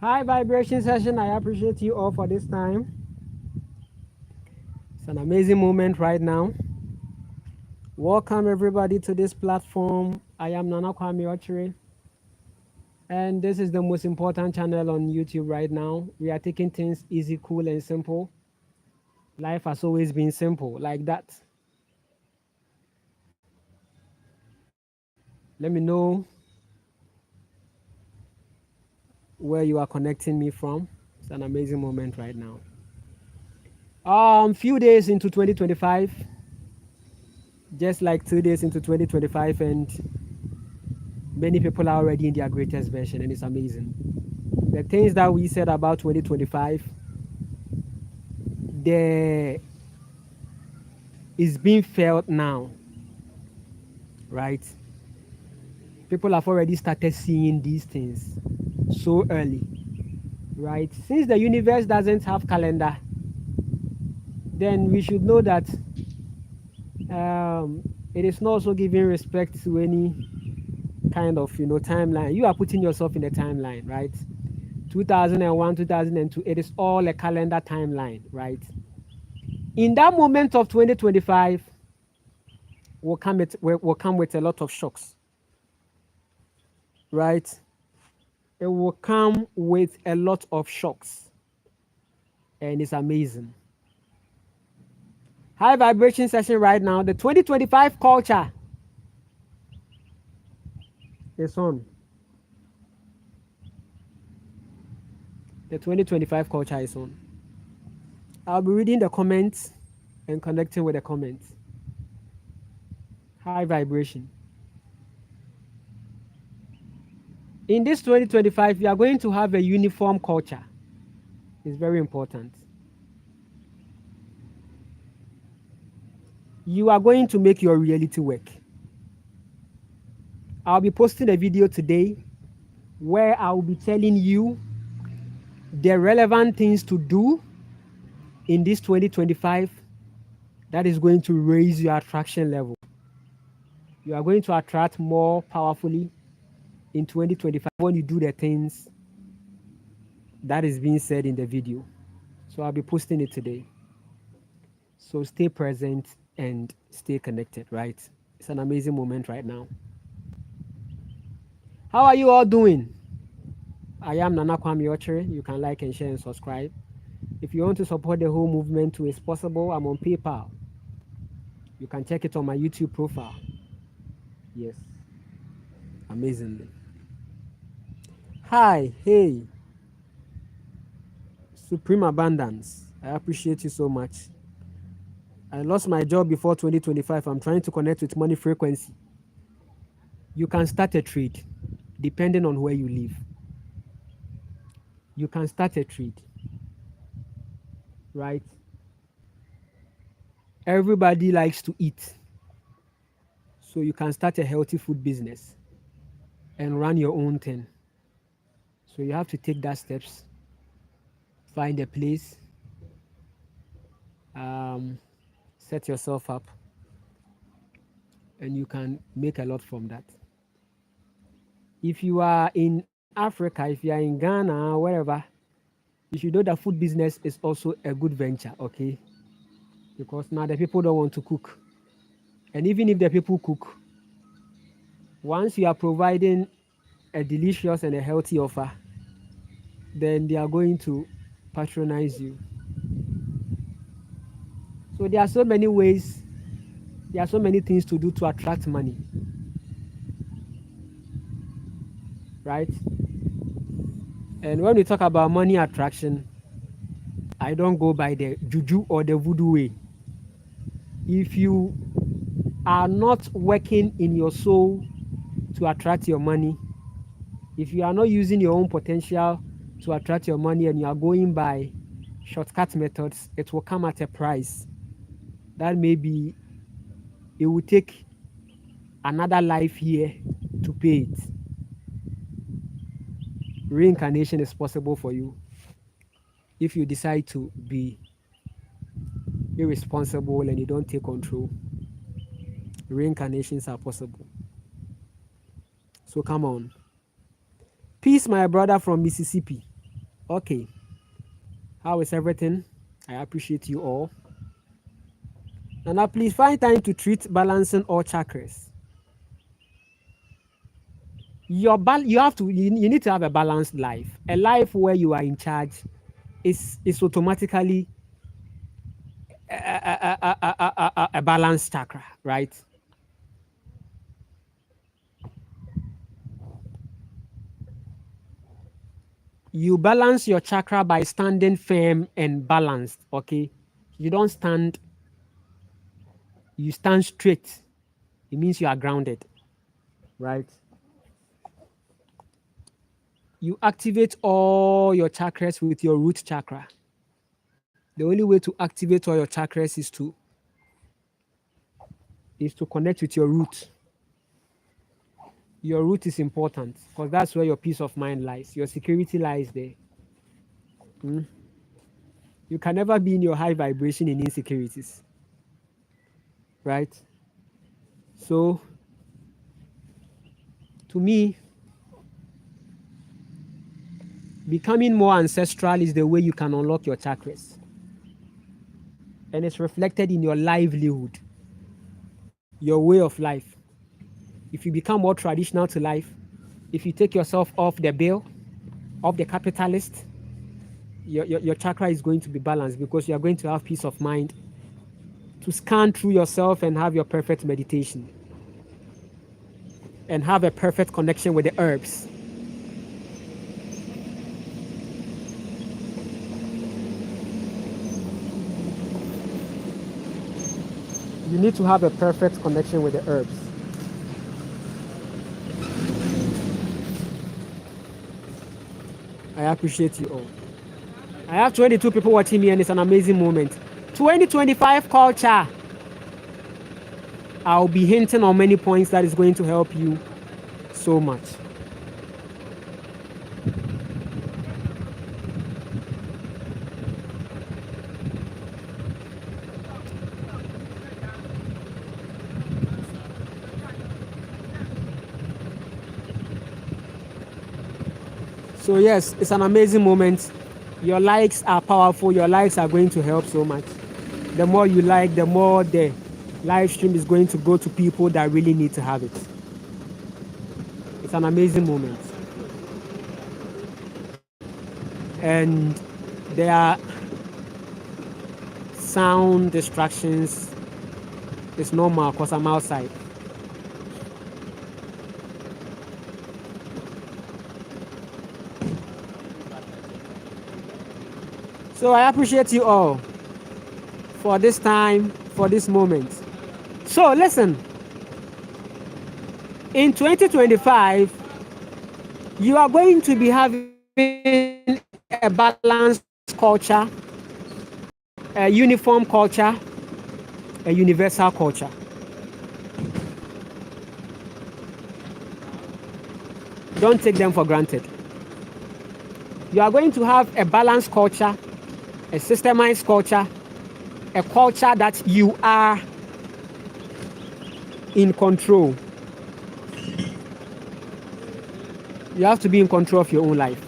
High vibration session. I appreciate you all for this time. It's an amazing moment right now. Welcome everybody to this platform. I am Nana Kwame Ochiri, and this is the most important channel on YouTube right now. We are taking things easy, cool, and simple. Life has always been simple, like that. Let me know where you are connecting me from. It's an amazing moment right now. Few days into 2025, just like 2 days into 2025, and many people are already in their greatest version, and it's amazing. The things that we said about 2025, there is being felt now, right? People have already started seeing these things so early, right? Since the universe doesn't have calendar, then we should know that it is not also giving respect to any kind of timeline. You are putting yourself in a timeline, right? 2001, 2002, it is all a calendar timeline, right? In that moment of 2025 will come with a lot of shocks, right? It will come with a lot of shocks, and it's amazing. High vibration session right now. The 2025 culture is on. The 2025 culture is on. I'll be reading the comments and connecting with the comments. High vibration. In this 2025, we are going to have a uniform culture. It's very important. You are going to make your reality work. I'll be posting a video today where I'll be telling you the relevant things to do in this 2025 that is going to raise your attraction level. You are going to attract more powerfully in 2025 when you do the things that is being said in the video. So I'll be posting it today. So stay present and stay connected, right? It's an amazing moment right now. How are you all doing? I am Nana Kwame Ochiri. You can like and share and subscribe. If you want to support the whole movement too, it's possible. I'm on PayPal. You can check it on my YouTube profile. Yes. Amazingly. Hi, hey. Supreme Abundance. I appreciate you so much. I lost my job before 2025. I'm trying to connect with money frequency. You can start a trade depending on where you live. You can start a trade, right? Everybody likes to eat. So you can start a healthy food business and run your own thing. So you have to take that steps, find a place, set yourself up, and you can make a lot from that. If you are in Africa, if you are in Ghana, wherever, you should know that food business is also a good venture, okay? Because now the people don't want to cook. And even if the people cook, once you are providing a delicious and a healthy offer, then they are going to patronize you. So there are so many ways, there are so many things to do to attract money, right? And when we talk about money attraction, I don't go by the juju or the voodoo way. If you are not working in your soul to attract your money, if you are not using your own potential to attract your money and you are going by shortcut methods, it will come at a price that maybe it will take another life here to pay it. Reincarnation is possible for you if you decide to be irresponsible and you don't take control. Reincarnations are possible. So come on. Peace, my brother from Mississippi. Okay, how is everything? I appreciate you all. And now please find time to treat balancing all chakras. You have to you need to have a balanced life. A life where you are in charge is automatically a balanced chakra, right? You balance your chakra by standing firm and balanced, okay? You don't stand, you stand straight. It means you are grounded, right? You activate all your chakras with your root chakra. The only way to activate all your chakras is to connect with your root. Your root is important because that's where your peace of mind lies. Your security lies there. Mm. You can never be in your high vibration in insecurities, right? So, to me, becoming more ancestral is the way you can unlock your chakras. And it's reflected in your livelihood, your way of life. If you become more traditional to life, if you take yourself off the bill, off the capitalist, your chakra is going to be balanced because you are going to have peace of mind to scan through yourself and have your perfect meditation and have a perfect connection with the herbs. You need to have a perfect connection with the herbs. I appreciate you all. I have 22 people watching me and it's an amazing moment. 2025 culture. I'll be hinting on many points that is going to help you so much. So yes, it's an amazing moment. Your likes are powerful. Your likes are going to help so much. The more you like, the more the live stream is going to go to people that really need to have it. It's an amazing moment. And there are sound distractions. It's normal because I'm outside. So I appreciate you all for this time, for this moment. So listen, in 2025, you are going to be having a balanced culture, a uniform culture, a universal culture. Don't take them for granted. You are going to have a balanced culture, a systemized culture, a culture that you are in control. You have to be in control of your own life.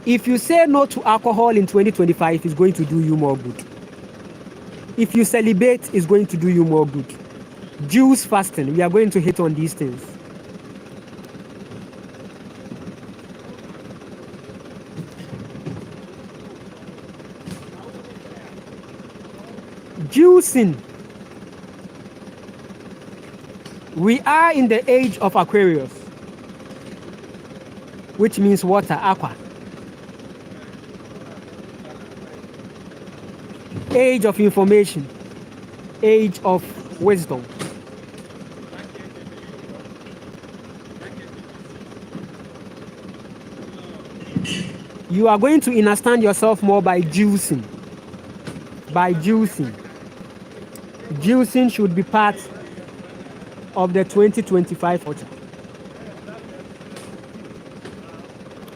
If you say no to alcohol in 2025, it's going to do you more good. If you celebrate, it's going to do you more good. Juice fasting, we are going to hit on these things. Juicing. We are in the age of Aquarius, which means water, aqua. Age of information, age of wisdom. You are going to understand yourself more by juicing. By juicing. Juicing should be part of the 2025 culture.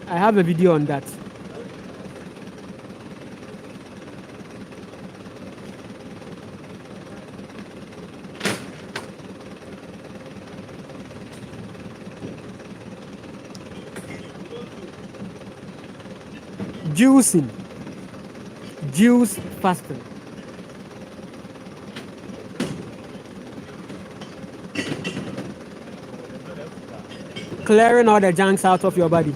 I have a video on that. Juicing, juice fasting. Clearing all the junks out of your body.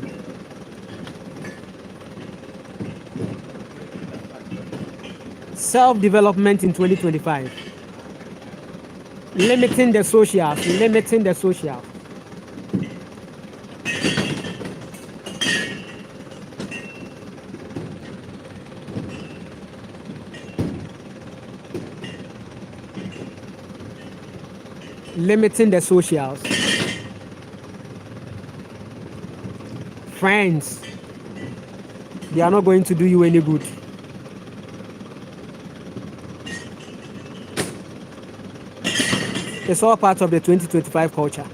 Self-development in 2025. Limiting the socials, limiting the social. Limiting the socials. Friends, they are not going to do you any good. It's all part of the 2025 culture.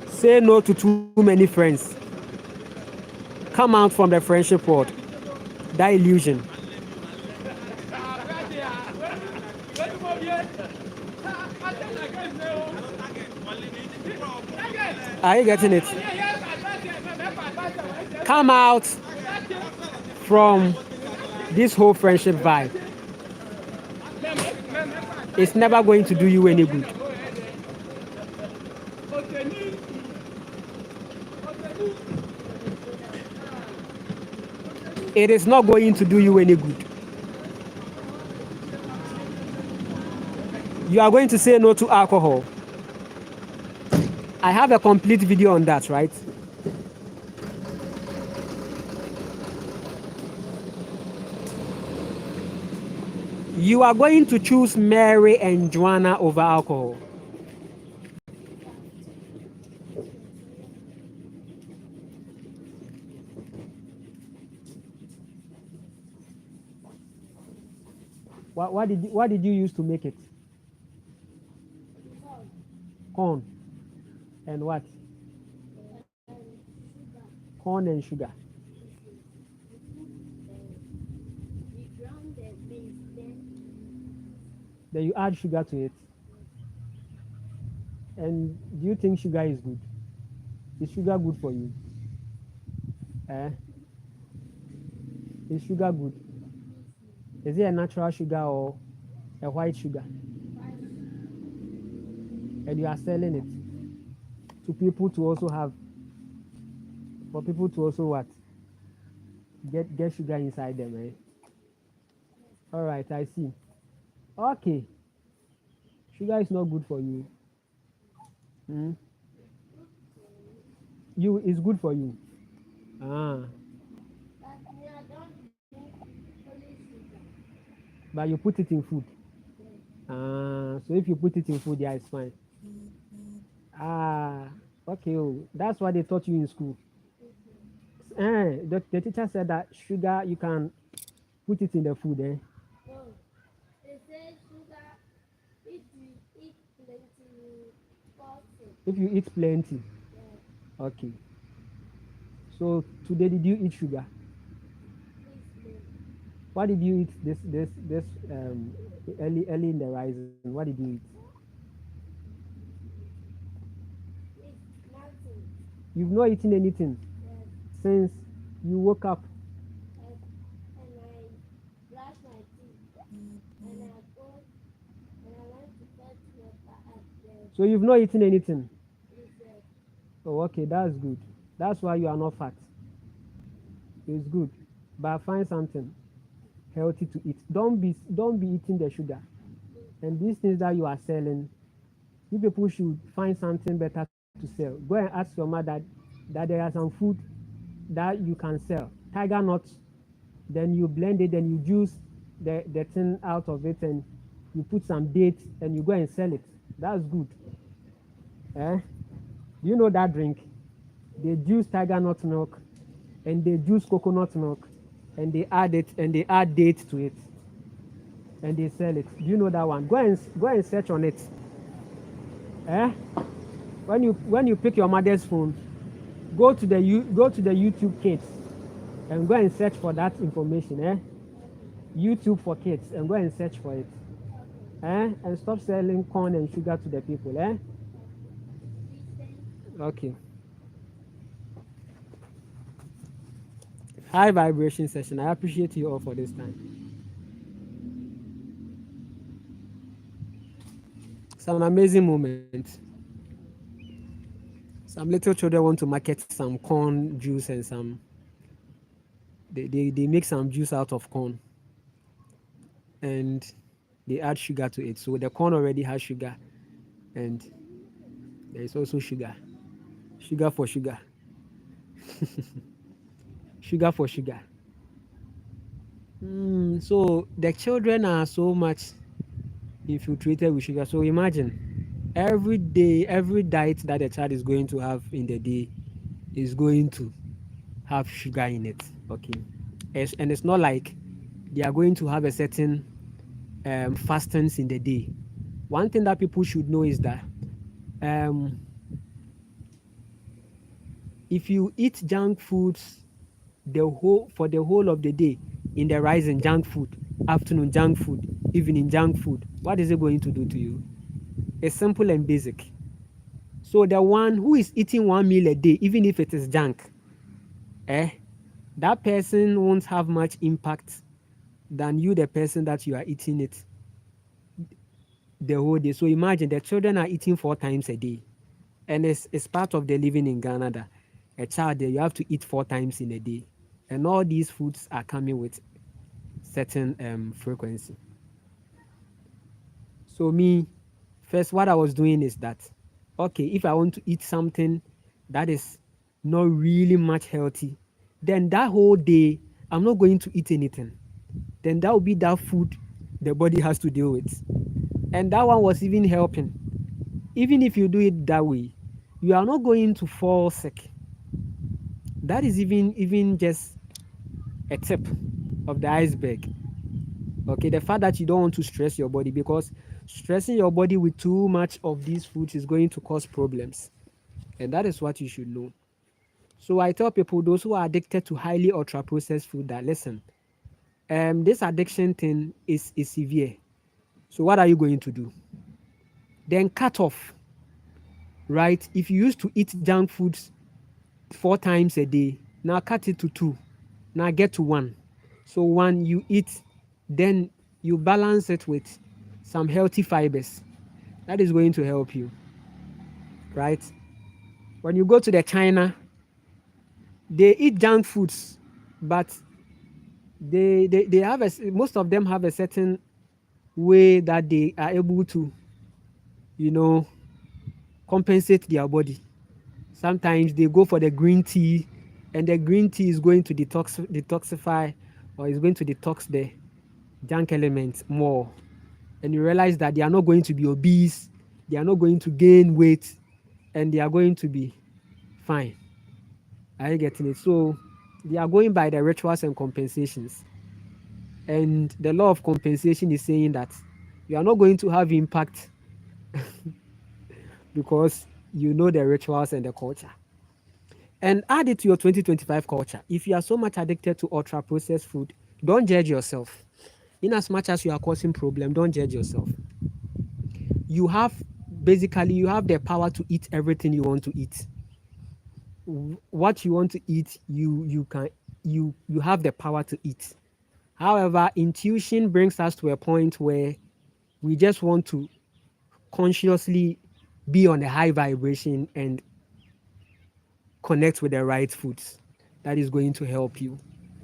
Say no to too many friends. Come out from the friendship world. That illusion. Are you getting it? Come out from this whole friendship vibe. It's never going to do you any good. It is not going to do you any good. You are going to say no to alcohol. I have a complete video on that, right? You are going to choose Mary and Joanna over alcohol. What did you use to make it? Corn. And what? Corn and sugar. Then you add sugar to it. And do you think sugar is good? Is sugar good for you? Is sugar good? Is it a natural sugar or a white sugar? And you are selling it to people to also have, for people to also what? Get sugar inside them, eh? All right, I see. Okay. Sugar is not good for you. It's good for you. But you put it in food. So if you put it in food, yeah, it's fine. Okay. Oh, that's what they taught you in school. The teacher said that sugar, you can put it in the food, eh? No, they say sugar, if you eat plenty, if you eat plenty. Yeah. Okay. So today, did you eat sugar? What did you eat this early in the rising? What did you eat? Nothing. You've not eaten anything since you woke up. And I brush my teeth. And I go and I went to fetch water at the. So you've not eaten anything. Yes. Oh, okay, that's good. That's why you are not fat. It's good, but find something healthy to eat. Don't be eating the sugar. And these things that you are selling, you people should find something better to sell. Go and ask your mother that there are some food that you can sell. Tiger nuts, then you blend it, then you juice the thing out of it, and you put some dates, and you go and sell it. That's good. You know that drink? They juice tiger nut milk, and they juice coconut milk, and they add it, and they add dates to it, and they sell it. Do you know that one? Go and search on it. When you pick your mother's phone, go to the YouTube Kids, and go and search for that information. YouTube for kids, and go and search for it. And stop selling corn and sugar to the people. Okay. high vibration session. I appreciate you all for this time. Some amazing moments. Some little children want to market some corn juice and some they make some juice out of corn and they add sugar to it. So the corn already has sugar and there is also sugar. Sugar for sugar. Sugar for sugar. So the children are so much infiltrated with sugar. So imagine every day, every diet that the child is going to have in the day is going to have sugar in it. Okay. And it's not like they are going to have a certain fastings in the day. One thing that people should know is that um, if you eat junk foods the whole of the day, in the rising junk food, afternoon junk food, evening junk food, what is it going to do to you? It's simple and basic. So the one who is eating 1 meal a day, even if it is junk, eh, that person won't have much impact than you, the person that you are eating it the whole day. So imagine the children are eating 4 times a day. And it's part of the living in Ghana that a child there, you have to eat 4 times in a day. And all these foods are coming with certain frequency. So me, first what I was doing is that, okay, if I want to eat something that is not really much healthy, then that whole day I'm not going to eat anything. Then that will be that food the body has to deal with. And that one was even helping. Even if you do it that way, you are not going to fall sick. That is even just a tip of the iceberg. Okay, the fact that you don't want to stress your body, because stressing your body with too much of these foods is going to cause problems. And that is what you should know. So I tell people, those who are addicted to highly ultra processed food, that listen, this addiction thing is severe. So what are you going to do? Then cut off, right? If you used to eat junk foods 4 times a day, now cut it to 2. Now get to 1. So 1 you eat, then you balance it with some healthy fibers. That is going to help you, right? When you go to the China, they eat junk foods, but they have most of them have a certain way that they are able to, you know, compensate their body. Sometimes they go for the green tea, and the green tea is going to detoxify, or is going to detox the junk elements more. And you realize that they are not going to be obese, they are not going to gain weight, and they are going to be fine. Are you getting it? So they are going by the rituals and compensations. And the law of compensation is saying that you are not going to have impact because you know the rituals and the culture. And add it to your 2025 culture. If you are so much addicted to ultra processed food, don't judge yourself. In as much as you are causing problem, don't judge yourself. You have you have the power to eat everything you want to eat. What you want to eat, you have the power to eat. However, intuition brings us to a point where we just want to consciously be on a high vibration and connect with the right foods that is going to help you.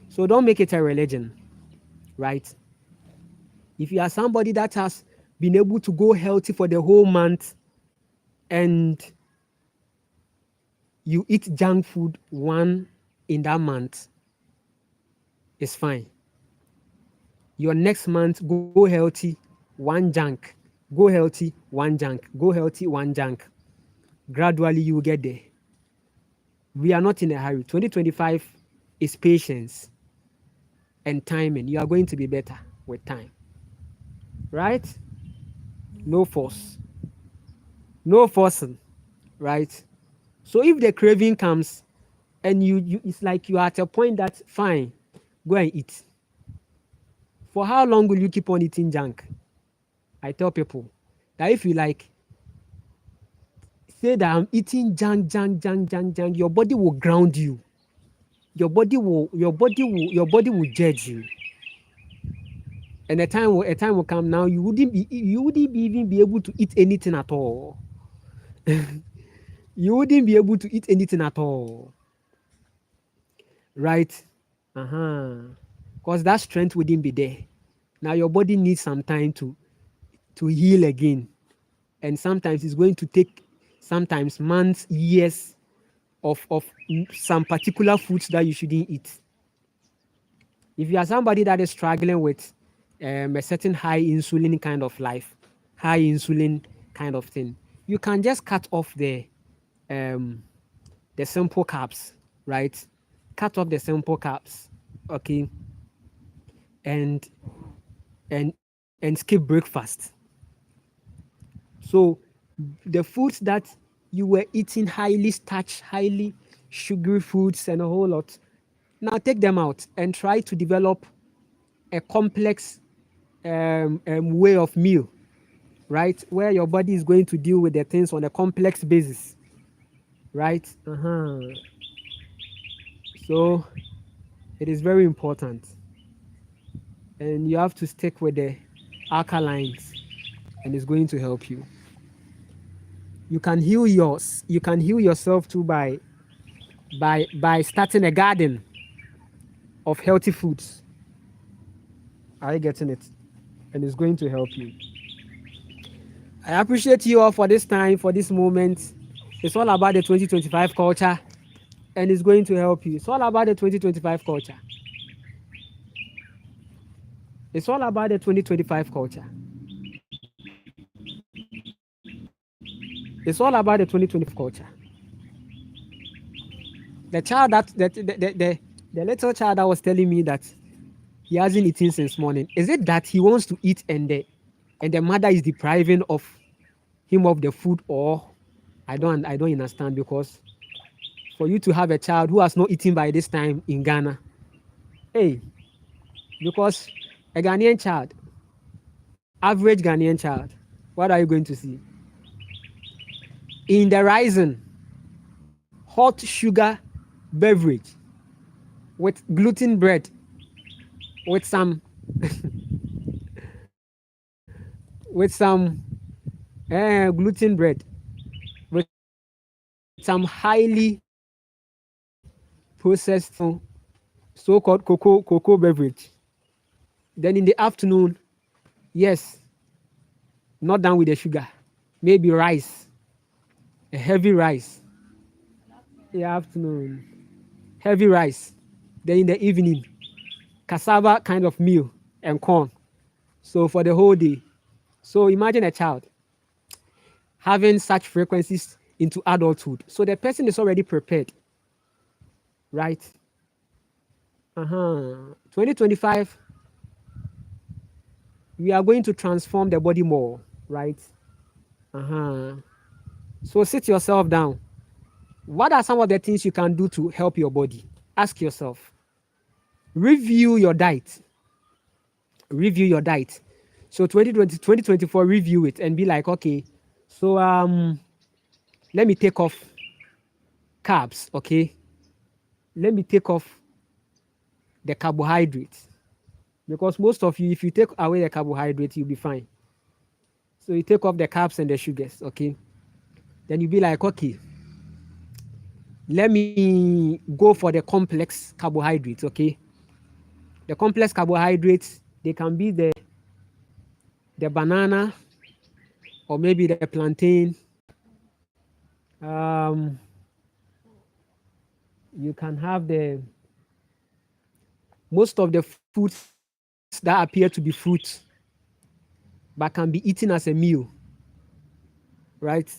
So don't make it a religion, right? If you are somebody that has been able to go healthy for the whole month and you eat junk food 1 in that month, it's fine. Your next month, go healthy, 1 junk. Go healthy, 1 junk. Go healthy, 1 junk. Gradually, you will get there. We are not in a hurry. 2025 is patience and timing. You are going to be better with time. Right? No force. No forcing. Right? So if the craving comes and you it's like you are at a point that fine, go and eat. For how long will you keep on eating junk? I tell people that if you like say that I'm eating junk, your body will ground you. your body will judge you. And a time will come now you wouldn't even be able to eat anything at all. You wouldn't be able to eat anything at all, right? Because that strength wouldn't be there. Now your body needs some time to heal again, and sometimes it's going to take sometimes months, years of some particular foods that you shouldn't eat. If you are somebody that is struggling with a certain high insulin kind of life, high insulin kind of thing, you can just cut off um, the simple carbs, right? Cut off the simple carbs, okay, and and skip breakfast. So the foods that you were eating, highly starch, highly sugary foods, and a whole lot, now take them out and try to develop a complex way of meal, right? Where your body is going to deal with the things on a complex basis, right? So it is very important, and you have to stick with the alkalines, and it's going to help you. You can heal yourself too by starting a garden of healthy foods. Are you getting it? And it's going to help you. I appreciate you all for this time, for this moment. It's all about the 2025 culture, and it's going to help you. It's all about the 2025 culture. It's all about the 2025 culture. It's all about the 2025 culture. The child the little child that was telling me that he hasn't eaten since morning. Is it that he wants to eat and the mother is depriving of him of the food, or I don't understand, because for you to have a child who has not eaten by this time in Ghana, hey, because a Ghanaian child, average Ghanaian child, what are you going to see? In the rising hot sugar beverage with gluten bread, with some with some gluten bread, with some highly processed so-called cocoa beverage. Then in the afternoon, yes, not done with the sugar, maybe rice, a heavy rice. In the afternoon, heavy rice. Then in the evening, cassava kind of meal and corn. So for the whole day. So imagine a child having such frequencies into adulthood. So the person is already prepared, right? 2025, we are going to transform the body more, right? So sit yourself down. What are some of the things you can do to help your body? Ask yourself. Review your diet. Review your diet. So 2024, review it and be like, okay, so let me take off carbs, okay? Let me take off the carbohydrates, because most of you, if you take away the carbohydrates, you'll be fine. So you take off the carbs and the sugars, okay? Then you'll be like, okay, let me go for the complex carbohydrates, okay? The complex carbohydrates, they can be the banana, or maybe the plantain. You can have most of the foods that appear to be fruits, but can be eaten as a meal, right?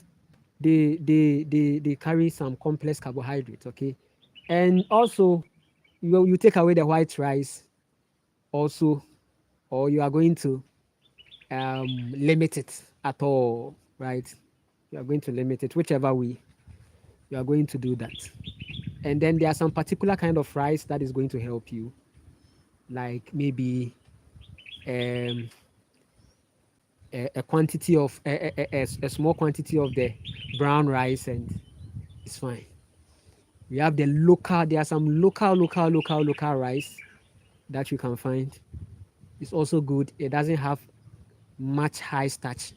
They carry some complex carbohydrates, okay? And also, you take away the white rice also, or you are going to limit it at all, right? You are going to limit it, whichever way you are going to do that. And then there are some particular kind of rice that is going to help you, like maybe um, a quantity of a small quantity of the brown rice, and it's fine. We have the local, there are some local rice that you can find. It's also good. It doesn't have much high starch.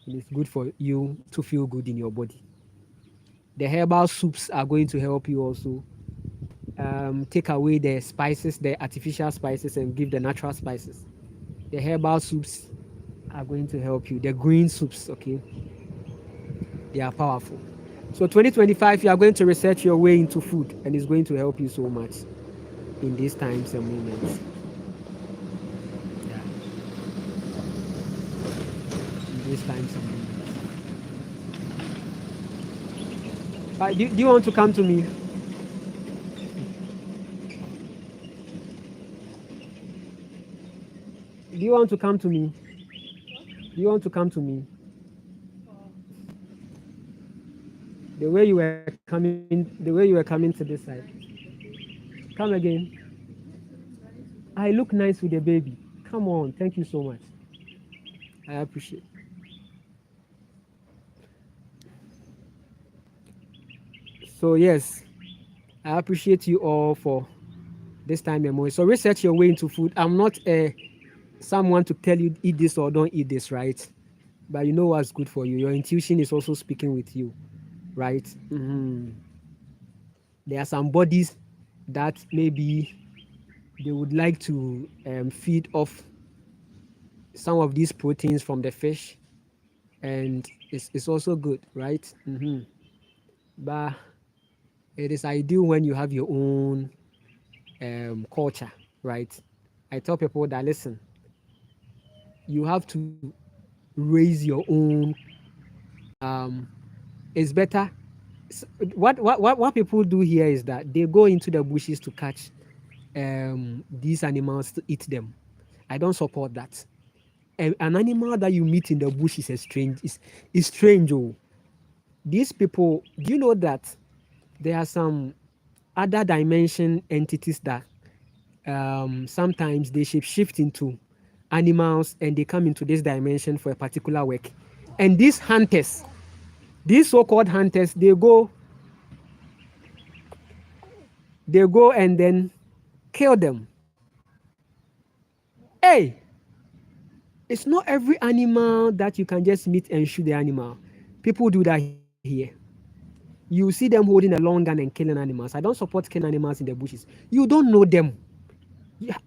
It's good for you to feel good in your body. The herbal soups are going to help you also take away the spices, the artificial spices, and give the natural spices. The herbal soups are going to help you. The green soups, okay, they are powerful. So 2025, you are going to research your way into food, and it's going to help you so much in these times and moments. Yeah, in these times and moments. Do you want to come to me? Do you want to come to me? Do you want to come to me? The way you were coming to this side. Come again. I look nice with the baby. Come on, thank you so much. I appreciate. So yes, I appreciate you all for this time and more. So research your way into food. I'm not someone to tell you eat this or don't eat this, right? But you know what's good for you. Your intuition is also speaking with you, right? There are some bodies that maybe they would like to feed off some of these proteins from the fish, and it's also good, right? But it is ideal when you have your own culture, right? I tell people that listen, you have to raise your own. Um, it's better. What people do here is that they go into the bushes to catch these animals to eat them. I don't support that. An animal that you meet in the bush is is strange. Oh, these people. Do you know that there are some other dimension entities that sometimes they shift into animals and they come into this dimension for a particular work. And these hunters, these so-called hunters, they go and then kill them. Hey, it's not every animal that you can just meet and shoot the animal. People do that here. You see them holding a long gun and killing animals. I don't support killing animals in the bushes. You don't know them.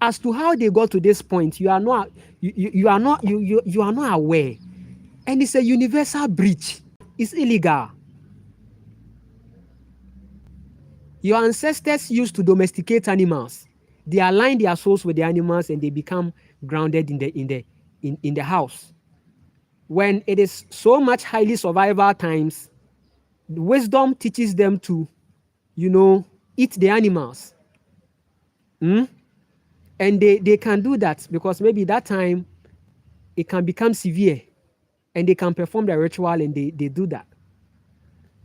As to how they got to this point, you are not aware. And it's a universal breach. It's illegal. Your ancestors used to domesticate animals. They align their souls with the animals and they become grounded in the house. When it is so much highly survival times, wisdom teaches them to, eat the animals. And they can do that because maybe that time it can become severe and they can perform the ritual and they do that.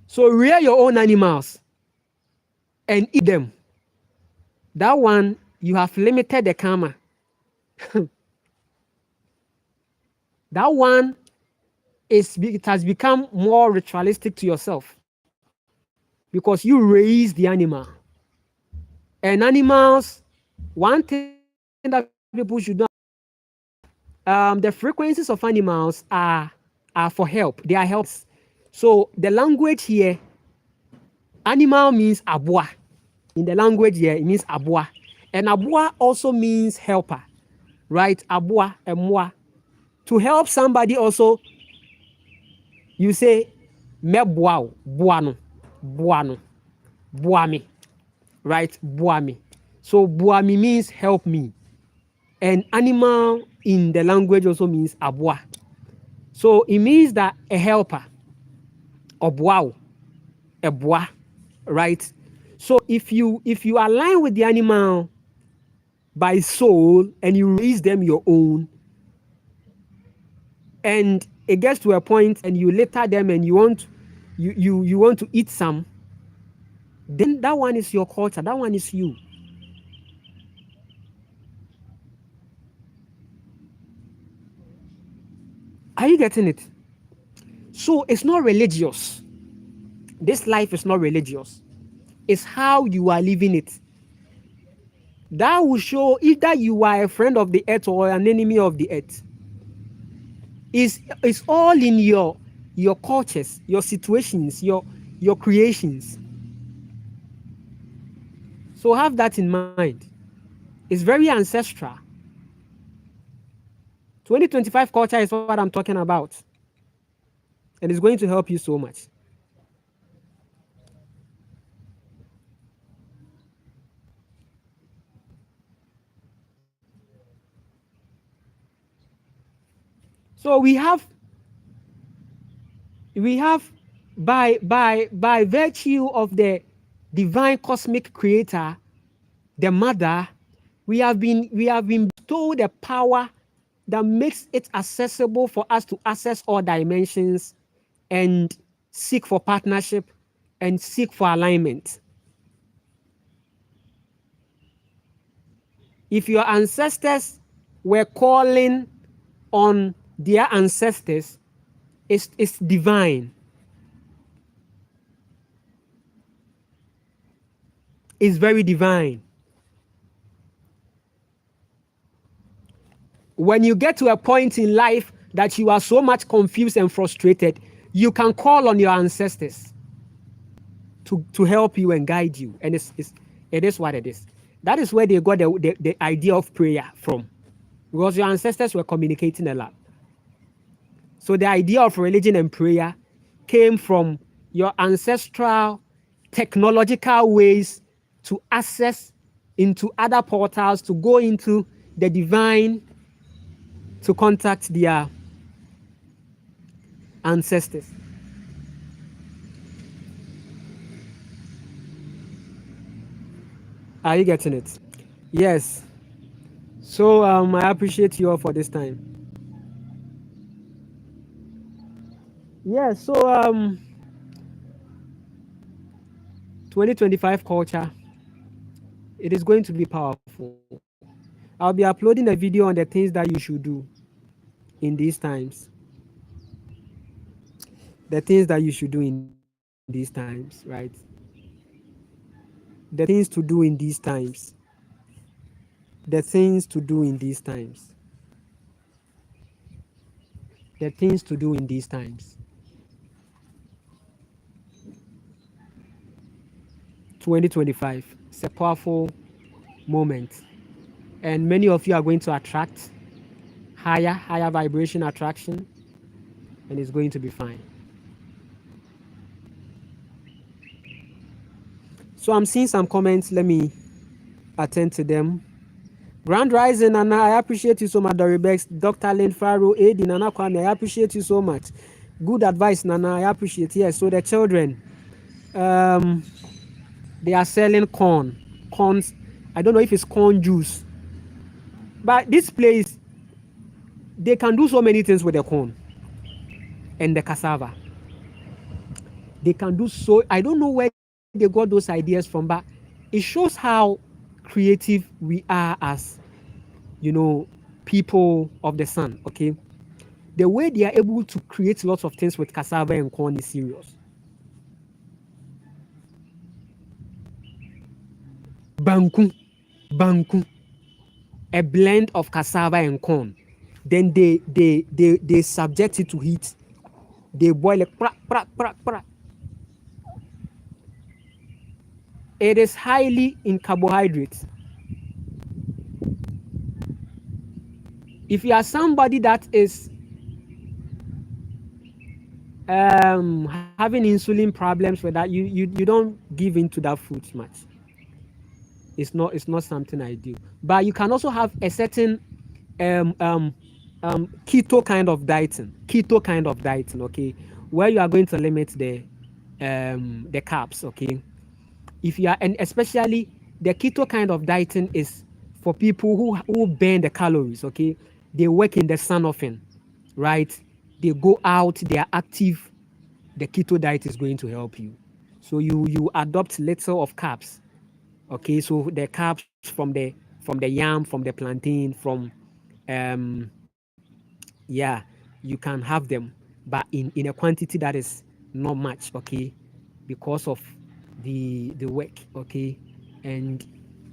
So rear your own animals and eat them. That one, you have limited the karma. That one it has become more ritualistic to yourself because you raise the animal. And animals, one thing that people should know the frequencies of animals are for help. They are helps. So the language here, animal means abua. In the language here, it means abua. And abua also means helper, right? Abua and moi. To help somebody also, you say, me boao, boano, boano, boami, right? Boami. So boami means help me. And animal in the language also means abua. So it means that a helper, or boao, a boa, right? So if you align with the animal by soul and you raise them your own, and it gets to a point and you litter them and you want to eat some, then that one is your culture, that one is you. Are you getting it? So it's not religious. This life is not religious. is how you are living it. That will show either you are a friend of the earth or an enemy of the earth. It's all in your cultures, your situations, your creations. So have that in mind. It's very ancestral. 2025 culture is what I'm talking about. And it's going to help you so much. So we have by virtue of the divine cosmic creator, the mother, we have been bestowed a power that makes it accessible for us to access all dimensions and seek for partnership and seek for alignment. If your ancestors were calling on their ancestors, it's divine. It's very divine. When you get to a point in life that you are so much confused and frustrated, you can call on your ancestors to help you and guide you. And it is what it is. That is where they got the idea of prayer from, because your ancestors were communicating a lot. So the idea of religion and prayer came from your ancestral technological ways to access into other portals, to go into the divine, to contact their ancestors. Are you getting it? Yes. So I appreciate you all for this time. Yes. So 2025 culture, it is going to be powerful. I'll be uploading a video on the things that you should do in these times. The things that you should do in these times, right? The things to do in these times. The things to do in these times. The things to do in these times. 2025. It's a powerful moment. And many of you are going to attract higher vibration attraction, and it's going to be fine. So I'm seeing some comments. Let me attend to them. Grand Rising, Nana, I appreciate you so much. Doribex, Dr. Lynn Farrow, Adi, Nana Kwame, I appreciate you so much. Good advice, Nana, I appreciate. Yes, so the children, they are selling corns. I don't know if it's corn juice, but this place, they can do so many things with the corn and the cassava. They can do so. I don't know where they got those ideas from, but it shows how creative we are as, people of the sun. Okay, the way they are able to create lots of things with cassava and corn is serious. Banku, a blend of cassava and corn. Then they subject it to heat. They boil it. It is highly in carbohydrates. If you are somebody that is having insulin problems with that, you don't give into that food much. It's not something I do. But you can also have a certain keto kind of dieting, okay, where you are going to limit the carbs, okay. If you are, and especially the keto kind of dieting is for people who burn the calories, okay. They work in the sun often, right? They go out, they are active. The keto diet is going to help you. So you adopt little of carbs, okay. So the carbs from the yam, from the plantain, from yeah, you can have them, but in a quantity that is not much, okay, because of the work, okay, and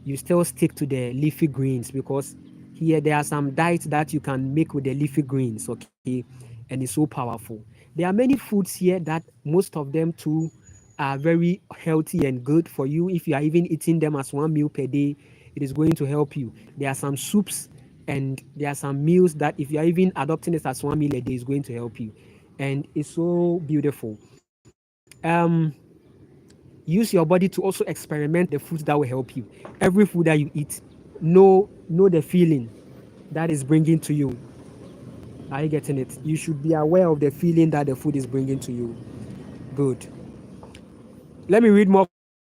you still stick to the leafy greens, because here there are some diets that you can make with the leafy greens, okay, and it's so powerful. There are many foods here that most of them too are very healthy and good for you. If you are even eating them as one meal per day, it is going to help you. There are some soups and there are some meals that if you are even adopting this as one meal a day, is going to help you, and it's so beautiful. Use your body to also experiment the foods that will help you. Every food that you eat, know the feeling that is bringing to you. Are you getting it? You should be aware of the feeling that the food is bringing to you. Good. Let me read more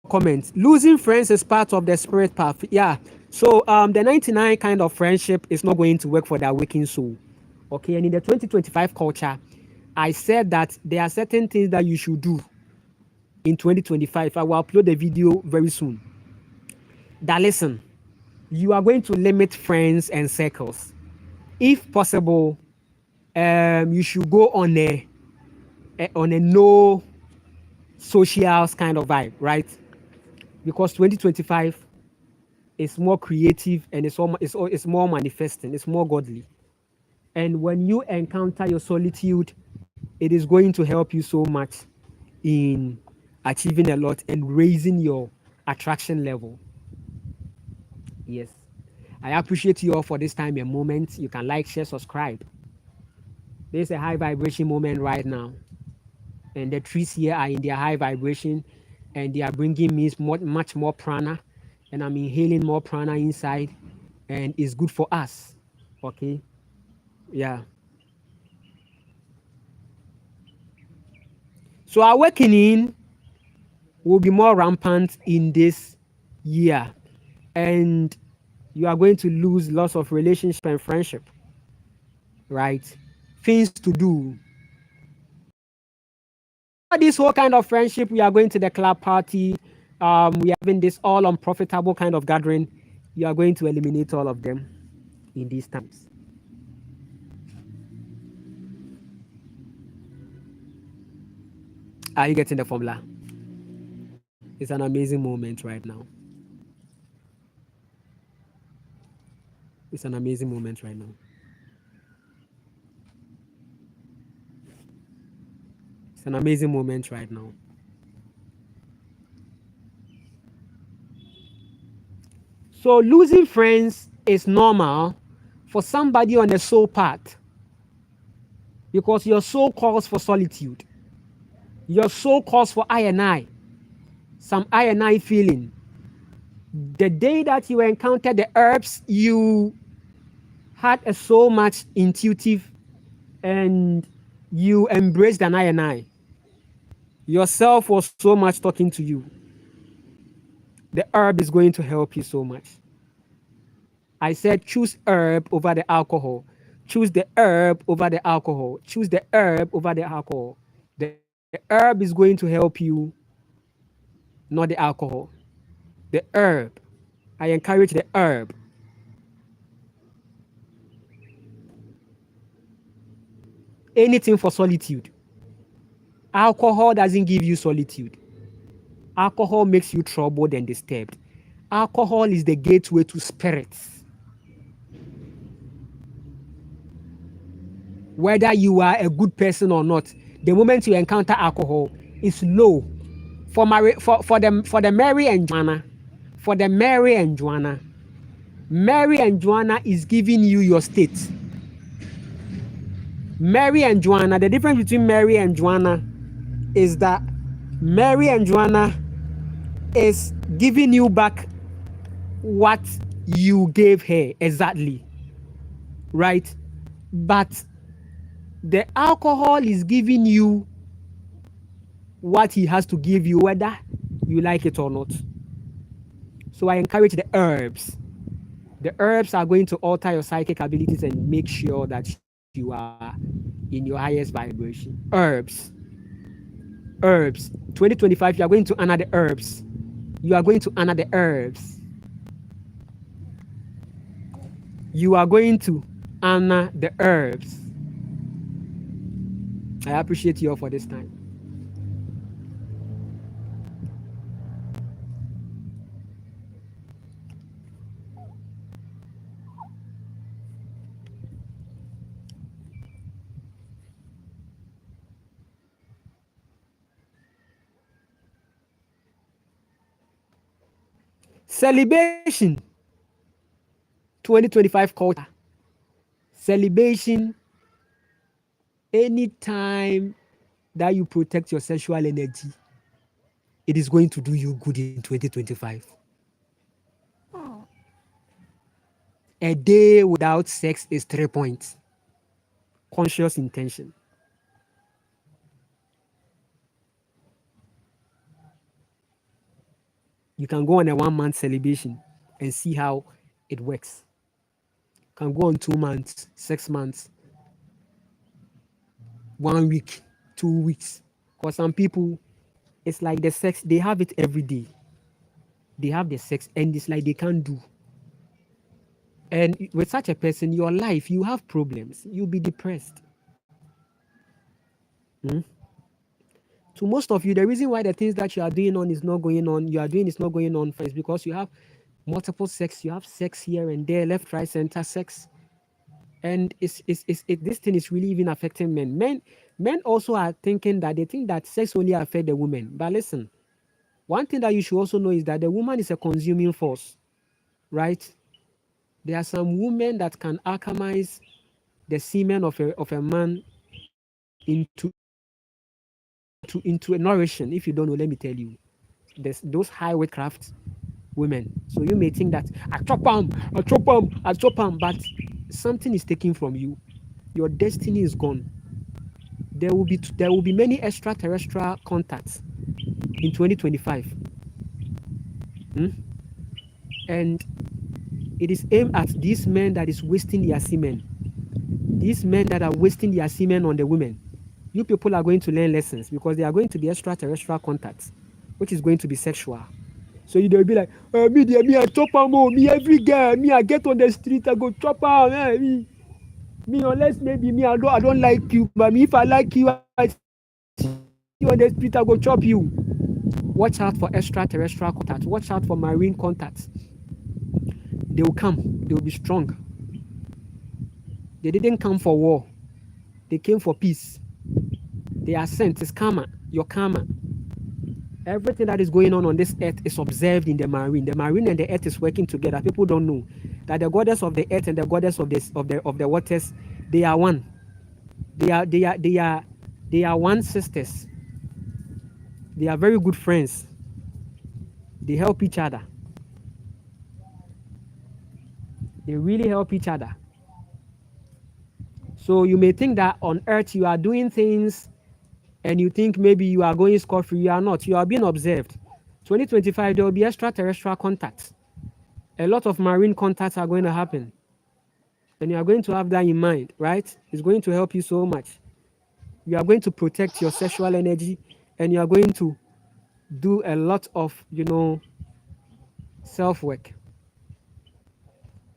comments. Losing friends is part of the spirit path. Yeah. So the 99 kind of friendship is not going to work for that waking soul. Okay. And in the 2025 culture, I said that there are certain things that you should do in 2025. I will upload the video very soon. That listen, you are going to limit friends and circles. If possible, you should go on a no socials kind of vibe, right? Because 2025 is more creative and it's more manifesting, it's more godly. And when you encounter your solitude, it is going to help you so much in achieving a lot and raising your attraction level. Yes. I appreciate you all for this time and moment. You can like, share, subscribe. There's a high vibration moment right now. And the trees here are in their high vibration and they are bringing me much more prana. And I'm inhaling more prana inside. And it's good for us. Okay. Yeah. So awakening will be more rampant in this year. And you are going to lose lots of relationship and friendship, right? Things to do. All this whole kind of friendship, we are going to the club party. We are having this all unprofitable kind of gathering. You are going to eliminate all of them in these times. Are you getting the formula? It's an amazing moment right now. It's an amazing moment right now. It's an amazing moment right now. So losing friends is normal for somebody on the soul path because your soul calls for solitude. Your soul calls for I and I, some I and I feeling. The day that you encountered the herbs, you had a so much intuitive and you embraced an I and I. Yourself was so much talking to you. The herb is going to help you so much. I said choose herb over the alcohol. Choose the herb over the alcohol. Choose the herb over the alcohol. The herb is going to help you, not the alcohol. The herb. I encourage the herb. Anything for solitude. Alcohol doesn't give you solitude. Alcohol makes you troubled and disturbed. Alcohol is the gateway to spirits. Whether you are a good person or not, the moment you encounter alcohol, it's low. For the Mary and Joanna, for the Mary and Joanna is giving you your state. Mary and Joanna, the difference between Mary and Joanna is that Mary and Joanna is giving you back what you gave her exactly, right? But the alcohol is giving you what he has to give you, whether you like it or not. So I encourage the herbs. The herbs are going to alter your psychic abilities and make sure that you are in your highest vibration. Herbs. 2025, you are going to honor the herbs. You are going to honor the herbs. You are going to honor the herbs. I appreciate you all for this time. Celebration, 2025 culture. Celebration, anytime that you protect your sexual energy, it is going to do you good in 2025. A day without sex is 3 points. Conscious intention. You can go on a 1 month celebration and see how it works. You can go on 2 months, 6 months, 1 week, 2 weeks. Because some people, it's like the sex, they have it every day. They have the sex and it's like they can't do. And with such a person, your life, you have problems. You'll be depressed. Hmm? To most of you, the reason why the things that you are doing on is not going on, you are doing is not going on is because you have multiple sex. You have sex here and there, left, right, center sex. And this thing is really even affecting men. Men also are thinking that they think that sex only affects the women. But listen, one thing that you should also know is that the woman is a consuming force, right? There are some women that can alchemize the semen of a man into a nourishing. If you don't know, let me tell you. There's those high witchcraft women. So you may think that I chop them, but something is taken from you. Your destiny is gone. There will be many extraterrestrial contacts in 2025. Hmm? And it is aimed at these men that is wasting their semen. These men that are wasting their semen on the women. You people are going to learn lessons because they are going to be extraterrestrial contacts, which is going to be sexual. So they'll be like, me, I chop am, me every girl, me, I get on the street, I go chop am, me, unless maybe me, I don't like you, but me, if I like you, I see you on the street, I go chop you. Watch out for extraterrestrial contacts. Watch out for marine contacts. They will come. They will be strong. They didn't come for war. They came for peace. They are sent. It's karma. Your karma. Everything that is going on this earth is observed in the marine. The marine and the earth is working together. People don't know that the goddess of the earth and the goddess of the waters, they are one. They are one sisters. They are very good friends. They help each other. They really help each other. So you may think that on earth you are doing things and you think maybe you are going scot-free. You are not. You are being observed. 2025, there will be extraterrestrial contacts. A lot of marine contacts are going to happen. And you are going to have that in mind, right? It's going to help you so much. You are going to protect your sexual energy and you are going to do a lot of, self-work.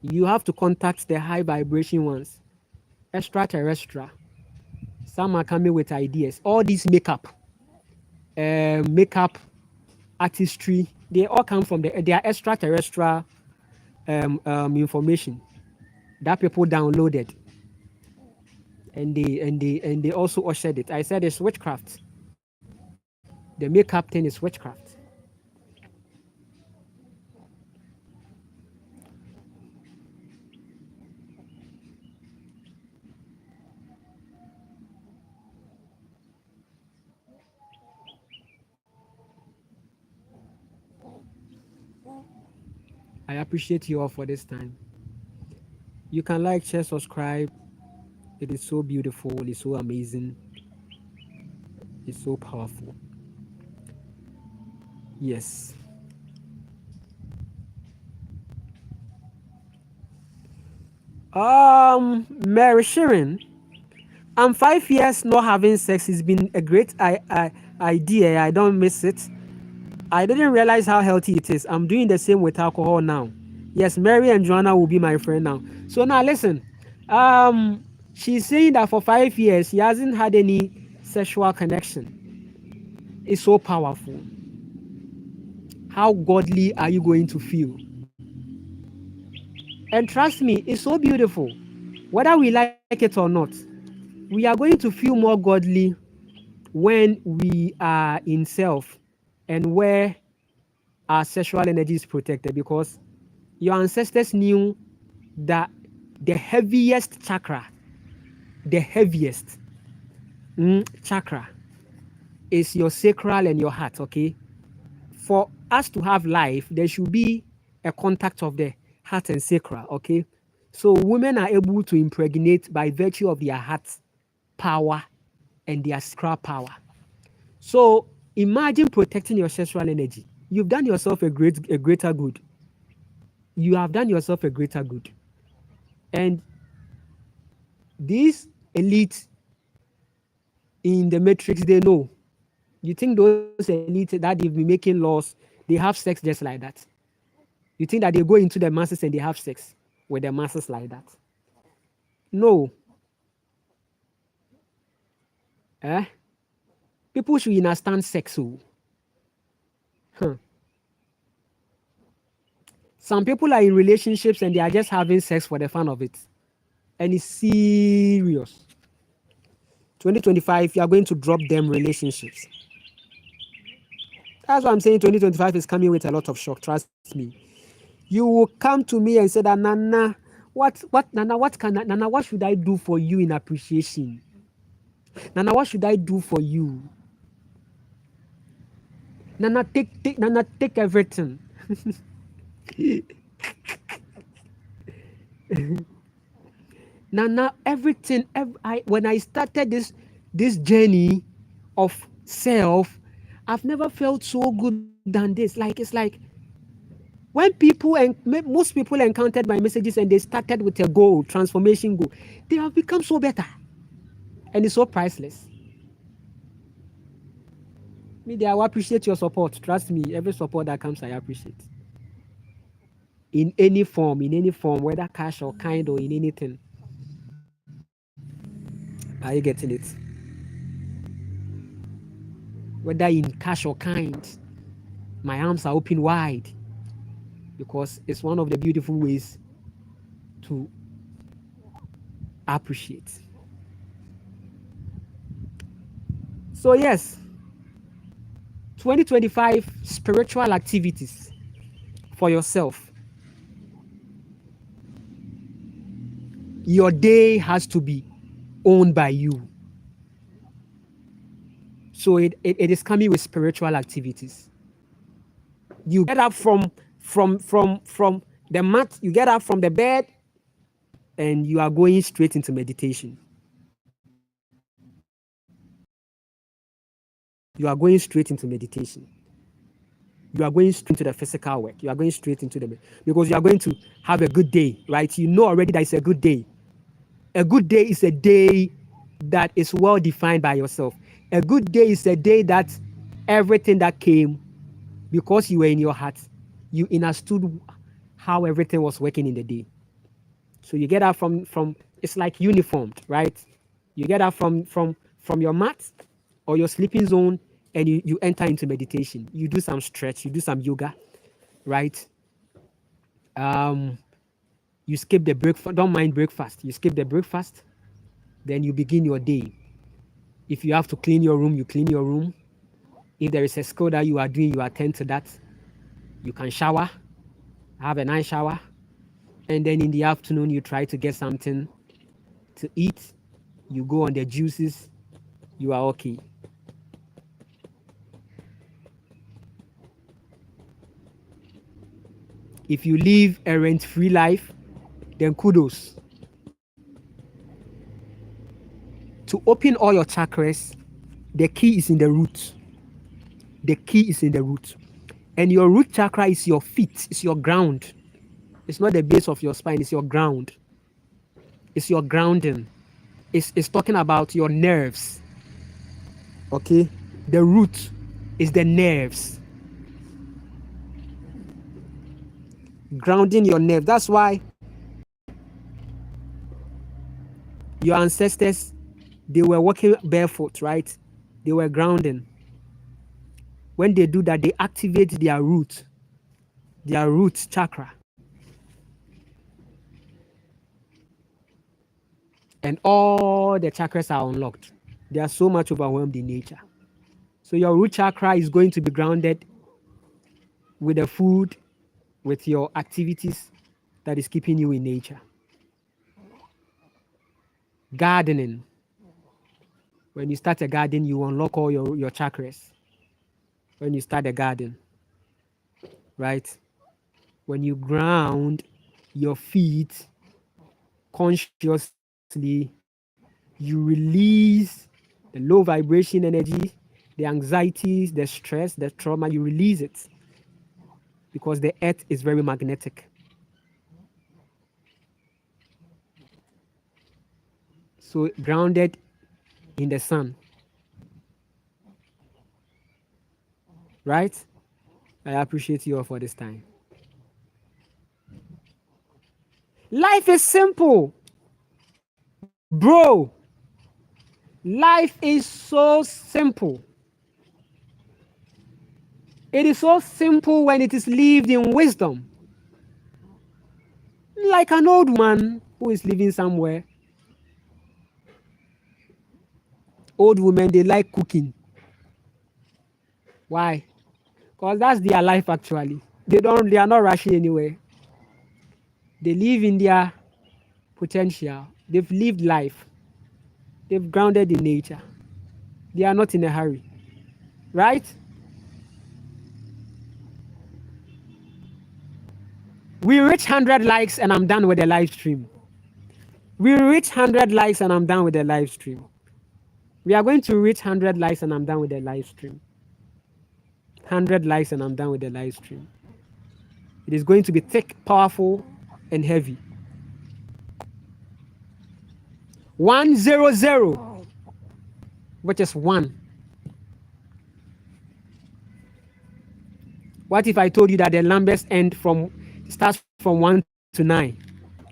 You have to contact the high vibration ones, extraterrestrial. Some are coming with ideas. All these makeup artistry, they all come from they are extraterrestrial information that people downloaded and they also ushered it. I said it's witchcraft. The makeup thing is witchcraft. I appreciate you all for this time. You can like, share, subscribe. It is so beautiful. It's so amazing. It's so powerful. Yes. Mary Sharon, I'm 5 years not having sex. It's been a great idea. I don't miss it. I didn't realize how healthy it is. I'm doing the same with alcohol now. Yes, Mary and Joanna will be my friend now. So now listen. She's saying that for 5 years she hasn't had any sexual connection. It's so powerful. How godly are you going to feel? And trust me, it's so beautiful. Whether we like it or not, we are going to feel more godly when we are in self and where our sexual energy is protected because your ancestors knew that the heaviest chakra, the heaviest chakra is your sacral and your heart, okay? For us to have life, there should be a contact of the heart and sacral, okay? So women are able to impregnate by virtue of their heart power and their sacral power. So imagine protecting your sexual energy. You've done yourself a greater good. You have done yourself a greater good. And these elites in the matrix, they know. You think those elites that they've been making laws, they have sex just like that. You think that they go into the masses and they have sex with the masses like that. No. Eh? People should understand sex. Oh. Huh. Some people are in relationships and they are just having sex for the fun of it. And it's serious. 2025, you are going to drop them relationships. That's why I'm saying 2025 is coming with a lot of shock. Trust me. You will come to me and say that Nana, Nana, what should I do for you in appreciation? Nana, what should I do for you? Nana, take everything. Nana, everything. When I started this journey of self, I've never felt so good than this. Like it's like when people and most people encountered my messages and they started with a goal, transformation goal, they have become so better, and it's so priceless. Me, I will appreciate your support. Trust me, every support that comes, I appreciate. In any form, whether cash or kind or in anything. Are you getting it? Whether in cash or kind, my arms are open wide because it's one of the beautiful ways to appreciate. So, yes, 2025 spiritual activities for yourself. Your day has to be owned by you. So it is coming with spiritual activities. You get up from the mat, you get up from the bed, and you are going straight into meditation. You are going straight into meditation. You are going straight into the physical work. You are going straight into the because you are going to have a good day, right? You know already that it's a good day. A good day is a day that is well defined by yourself. A good day is a day that everything that came because you were in your heart, you understood how everything was working in the day. So you get out from it's like uniformed, right? You get out from your mat or your sleeping zone and you enter into meditation. You do some stretch, you do some yoga, right? You skip the breakfast, don't mind breakfast. You skip the breakfast, then you begin your day. If you have to clean your room, you clean your room. If there is a skill that you are doing, you attend to that. You can shower, have a nice shower, and then in the afternoon you try to get something to eat. You go on the juices, you are okay. If you live a rent-free life, then kudos. To open all your chakras, the key is in the root. The key is in the root. And your root chakra is your feet, it's your ground. It's not the base of your spine, it's your ground. It's your grounding. It's talking about your nerves. Okay? The root is the nerves. Grounding your nerve. That's why your ancestors, they were walking barefoot, right? They were grounding. When they do that, they activate their root chakra. And all the chakras are unlocked. They are so much overwhelmed in nature. So your root chakra is going to be grounded with the food, with your activities that is keeping you in nature. Gardening. When you start a garden, you unlock all your chakras. When you start a garden, right? When you ground your feet consciously, you release the low vibration energy, the anxieties, the stress, the trauma, you release it because the earth is very magnetic. So grounded in the sun, right? I appreciate you all for this time. Life is simple, bro. Life is so simple. It is so simple when it is lived in wisdom. Like an old man who is living somewhere. Old women, they like cooking. Why? Because that's their life actually. They are not rushing anywhere. They live in their potential. They've lived life. They've grounded in nature. They are not in a hurry. Right? We reach 100 likes and I'm done with the live stream. We reach 100 likes and I'm done with the live stream. We are going to reach 100 likes and I'm done with the live stream. 100 likes and I'm done with the live stream. It is going to be thick, powerful, and heavy. 100, which is 1. What if I told you that the numbers starts from 1 to 9?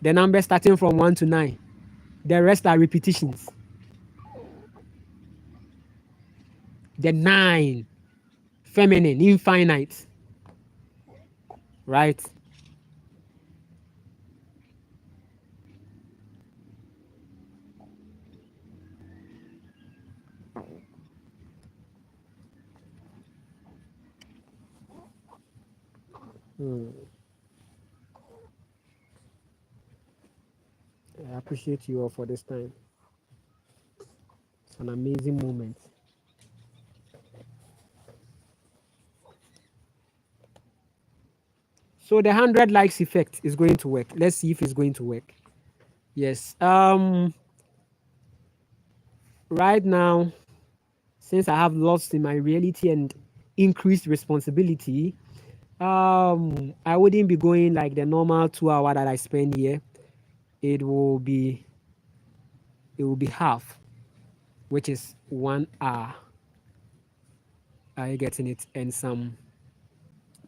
The numbers starting from 1 to 9. The rest are repetitions. The 9, feminine, infinite. Right? I appreciate you all for this time. It's an amazing moment. So the 100 likes effect is going to work. Let's see if it's going to work. Yes. Right now, since I have lost in my reality and increased responsibility, I wouldn't be going like the normal 2 hour that I spend here. It will be half, which is 1 hour. Are you getting it? And some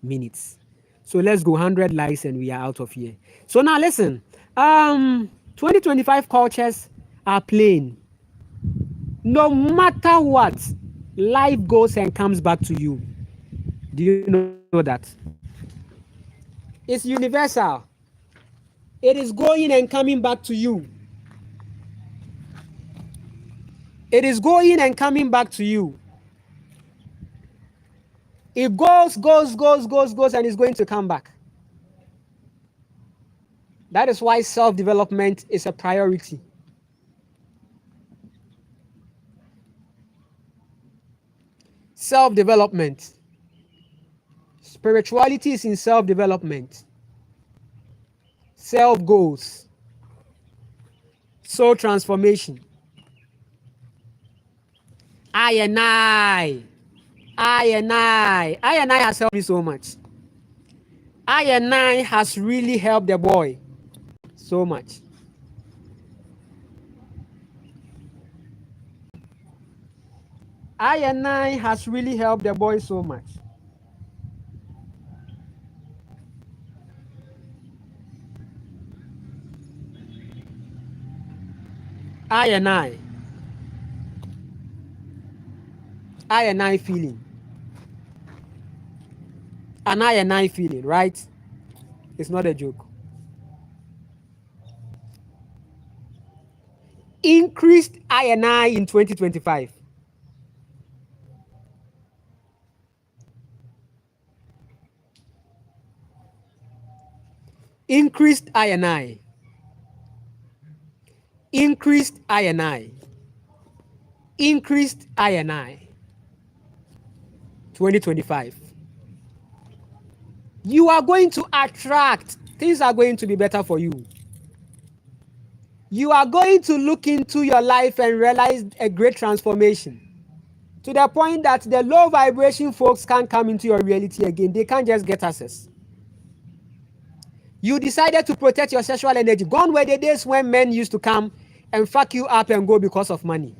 minutes. So let's go 100 likes and we are out of here. So now listen, 2025 cultures are plain. No matter what, life goes and comes back to you. Do you know that? It's universal. It is going and coming back to you. It is going and coming back to you. It goes, and is going to come back. That is why self-development is a priority. Self-development. Spirituality is in self-development. Self-goals. Soul transformation. I and I has helped me so much. I and I has really helped the boy so much. I and I has really helped the boy so much. I and I feeling. An I and I feeling, right? It's not a joke. Increased I and I in 2025. Increased I&I. Increased I&I. Increased I&I. 2025. You are going to attract. Things are going to be better for you. You are going to look into your life and realize a great transformation. To the point that the low vibration folks can't come into your reality again. They can't just get access. You decided to protect your sexual energy. Gone were the days when men used to come and fuck you up and go because of money.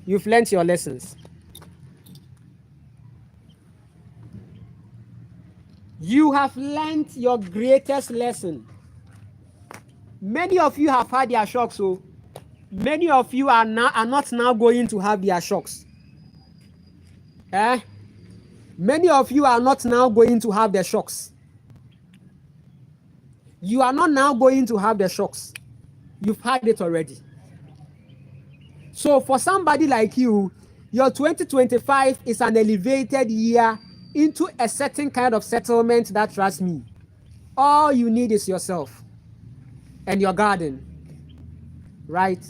You've learned your lessons. You have learned your greatest lesson. Many of you have had their shocks, so many of you are not now going to have their shocks. Many of you are not now going to have the shocks. You are not now going to have the shocks. You've had it already. So for somebody like you, your 2025 is an elevated year into a certain kind of settlement that, trust me, all you need is yourself and your garden, right?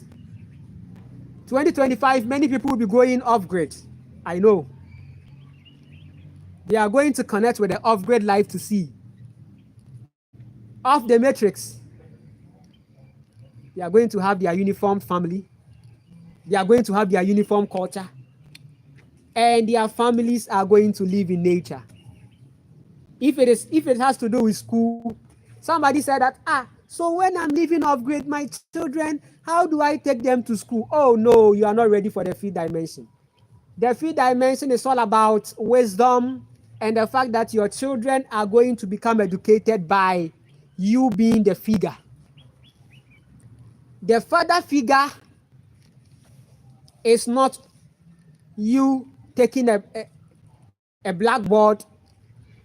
2025, many people will be going off-grid. I know. They are going to connect with the off-grid life to see. Off the matrix. They are going to have their uniform family. They are going to have their uniform culture. And their families are going to live in nature. If it has to do with school, somebody said that, so when I'm living off-grid, my children, how do I take them to school? Oh no, you are not ready for the fifth dimension. The fifth dimension is all about wisdom and the fact that your children are going to become educated by you being the figure. The father figure is not you taking a blackboard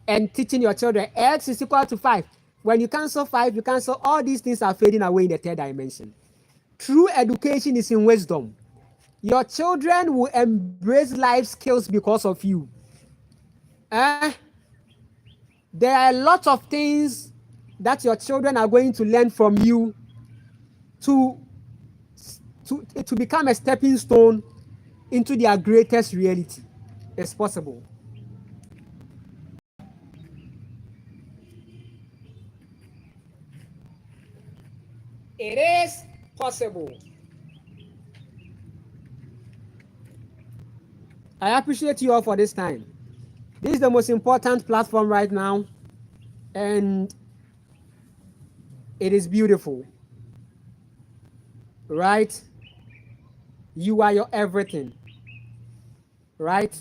and teaching your children X is equal to 5. When you cancel 5, you cancel, all these things are fading away in the third dimension. True education is in wisdom. Your children will embrace life skills because of you. There are a lot of things that your children are going to learn from you to become a stepping stone into their greatest reality. It's possible. It is possible. I appreciate you all for this time. This is the most important platform right now, and it is beautiful. Right? You are your everything. Right?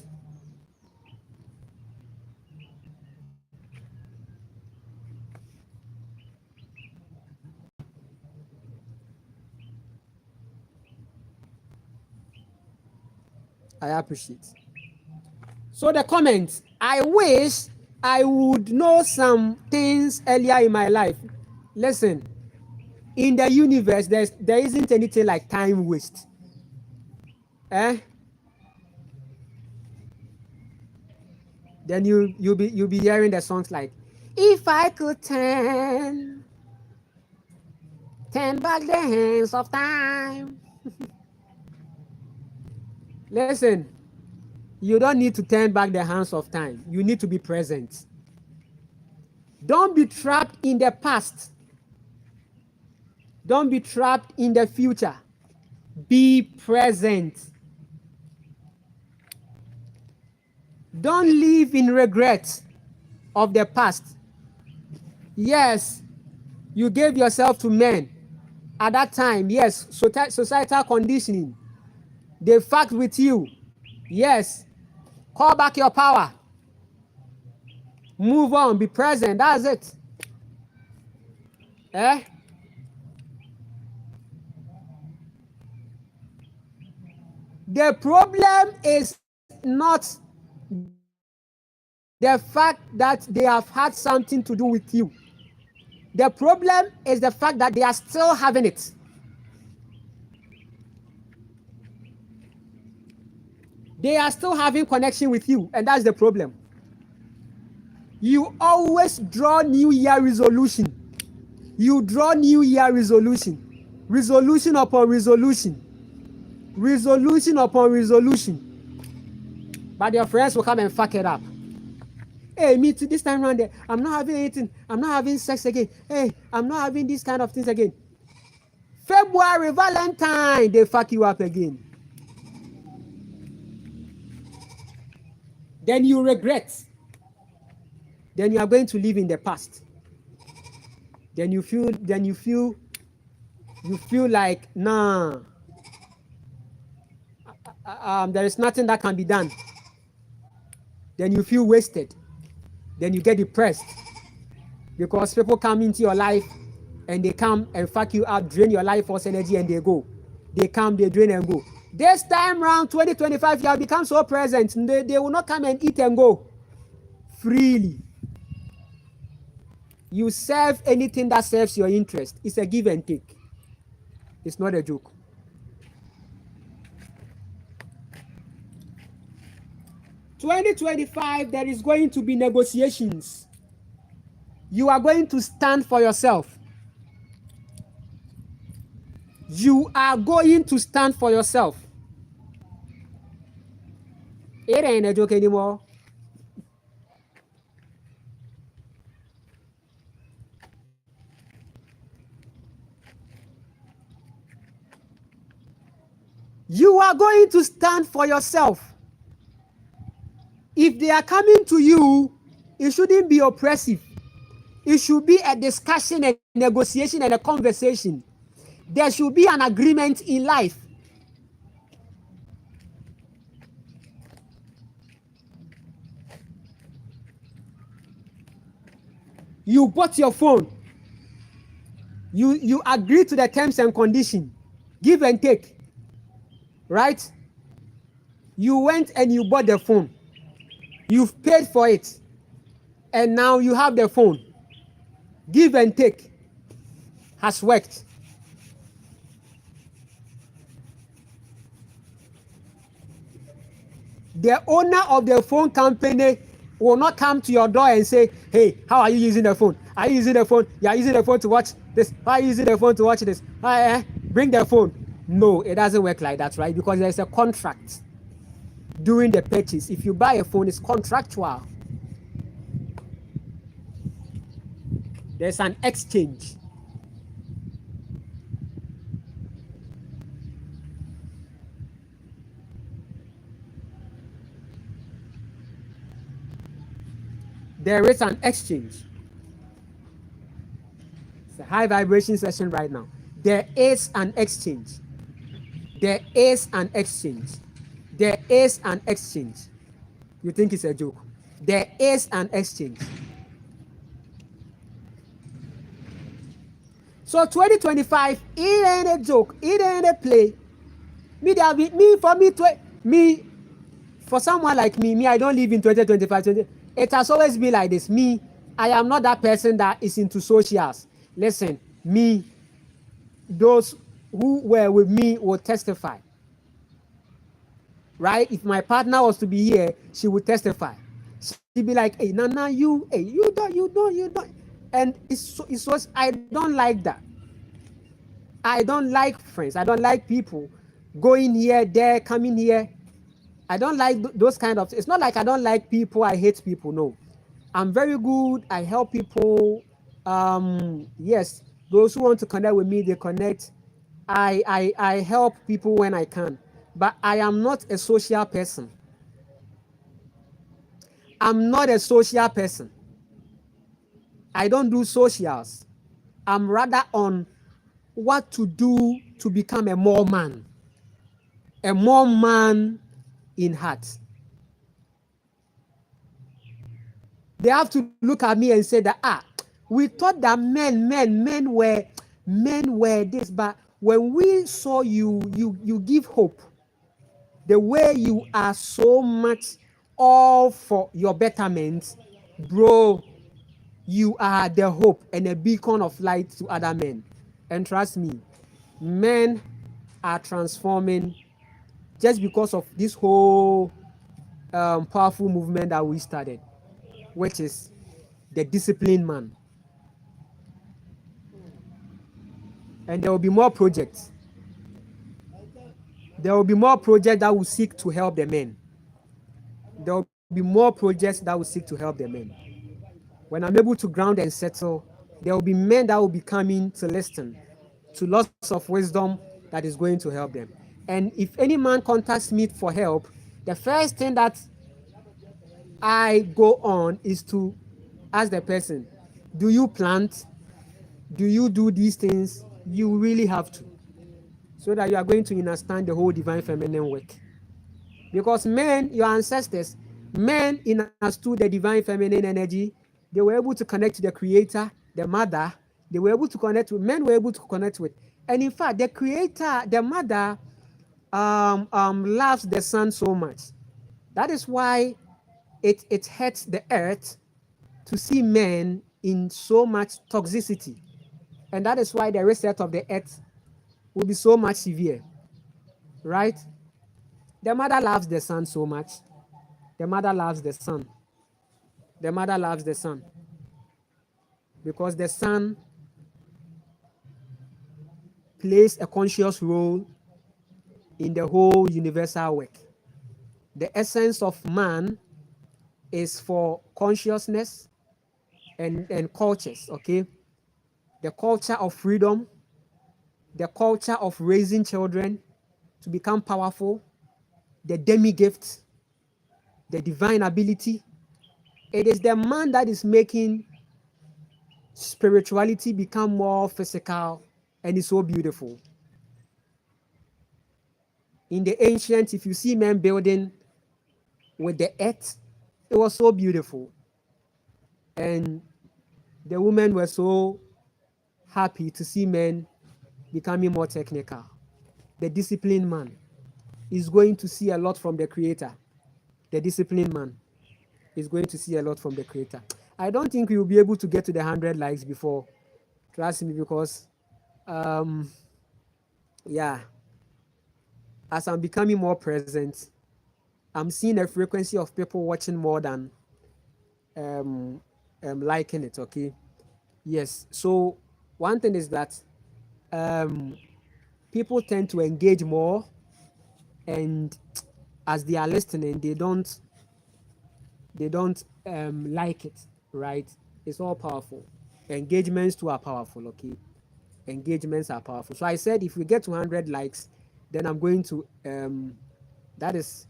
I appreciate. So the comments, I wish I would know some things earlier in my life. Listen, in the universe, there isn't anything like time waste. Then you'll be hearing the songs like, if I could turn back the hands of time. Listen, you don't need to turn back the hands of time. You need to be present. Don't be trapped in the past. Don't be trapped in the future. Be present. Don't live in regret of the past. Yes, you gave yourself to men. At that time, yes, societal conditioning. They fucked with you. Yes. Call back your power. Move on. Be present. That's it. The problem is not the fact that they have had something to do with you. The problem is the fact that they are still having it. They are still having connection with you, and that's the problem. You always draw New Year resolution. You draw New Year resolution, resolution upon resolution, resolution upon resolution. But your friends will come and fuck it up. Hey, me too, this time around there, I'm not having anything. I'm not having sex again. Hey, I'm not having these kind of things again. February, Valentine, they fuck you up again. Then you regret. Then you are going to live in the past. Then you feel like, nah, there is nothing that can be done. Then you feel wasted. Then you get depressed because people come into your life and they come and fuck you up, drain your life force energy, and they go. They come, they drain and go. This time around 2025, you have become so present. They will not come and eat and go freely. You serve anything that serves your interest. It's a give and take. It's not a joke. (2025) there is going to be negotiations. You are going to stand for yourself. You are going to stand for yourself. It ain't a joke anymore. You are going to stand for yourself. If they are coming to you, it shouldn't be oppressive. It should be a discussion, a negotiation, and a conversation. There should be an agreement in life. You bought your phone. You agree to the terms and conditions. Give and take. Right? You went and you bought the phone. You've paid for it. And now you have the phone. Give and take has worked. The owner of the phone company will not come to your door and say, hey, how are you using the phone? Are you using the phone? You are using the phone to watch this. How are you using the phone to watch this? Bring the phone. No, it doesn't work like that, right? Because there's a contract during the purchase. If you buy a phone, it's contractual. There's an exchange. There is an exchange. It's a high vibration session right now. There is an exchange. There is an exchange. There is an exchange. You think it's a joke? There is an exchange. So 2025, it ain't a joke. It ain't a play. For someone like me, I don't live in 2025. It has always been like this. I am not that person that is into socials. Listen, those who were with me will testify. Right? If my partner was to be here, she would testify. She'd be like, hey, Nana, you don't. And I don't like that. I don't like friends. I don't like people going here, there, coming here. I don't like those kind of. It's not like I don't like people. I hate people. No, I'm very good. I help people. Yes, those who want to connect with me, they connect. I help people when I can, but I am not a social person. I'm not a social person. I don't do socials. I'm rather on what to do to become a more man in heart. They have to look at me and say that, we thought that men were this, but when we saw you give hope. The way you are so much all for your betterment, bro, you are the hope and a beacon of light to other men. And trust me, men are transforming just because of this whole powerful movement that we started, which is the disciplined man. And there will be more projects. There will be more projects that will seek to help the men. There will be more projects that will seek to help the men. When I'm able to ground and settle, there will be men that will be coming to listen to lots of wisdom that is going to help them. And if any man contacts me for help, the first thing that I go on is to ask the person, do you plant? Do you do these things? You really have to, so that you are going to understand the whole divine feminine work. Because men, your ancestors, men understood the divine feminine energy. They were able to connect to the creator, the mother. They were able to connect with, men were able to connect with. And in fact, the creator, the mother, loves the sun so much. That is why it hurts the earth to see men in so much toxicity. And that is why the reset of the earth will be so much severe. Right? The mother loves the sun so much. The mother loves the sun. The mother loves the sun. Because the sun plays a conscious role in the whole universal work. The essence of man is for consciousness and cultures, okay? The culture of freedom, the culture of raising children to become powerful, the demi-gift, the divine ability. It is the man that is making spirituality become more physical and is so beautiful. In the ancient, if you see men building with the earth, it was so beautiful. And the women were so happy to see men becoming more technical. The disciplined man is going to see a lot from the creator. The disciplined man is going to see a lot from the creator. I don't think we will be able to get to the 100 likes before. Trust me, because yeah, as I'm becoming more present, I'm seeing a frequency of people watching more than liking it. Okay, yes. So one thing is that people tend to engage more, and as they are listening, they don't like it. Right? It's all powerful. Engagements too are powerful. Okay, engagements are powerful. So I said if we get to 100 likes, then I'm going to that is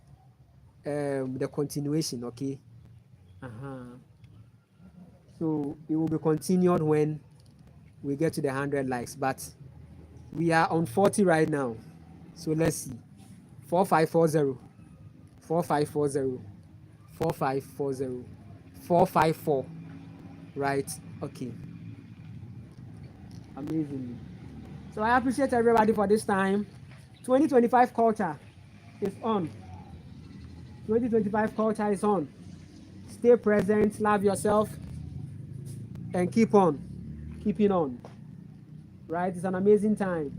the continuation. Okay. So it will be continued when we get to the 100 likes, but we are on 40 right now. So let's see. 4540, 4540, 4540, 454. Right? Okay. Amazing. So I appreciate everybody for this time. 2025 culture is on. 2025 culture is on. Stay present, love yourself, and keeping on. Right? It's an amazing time.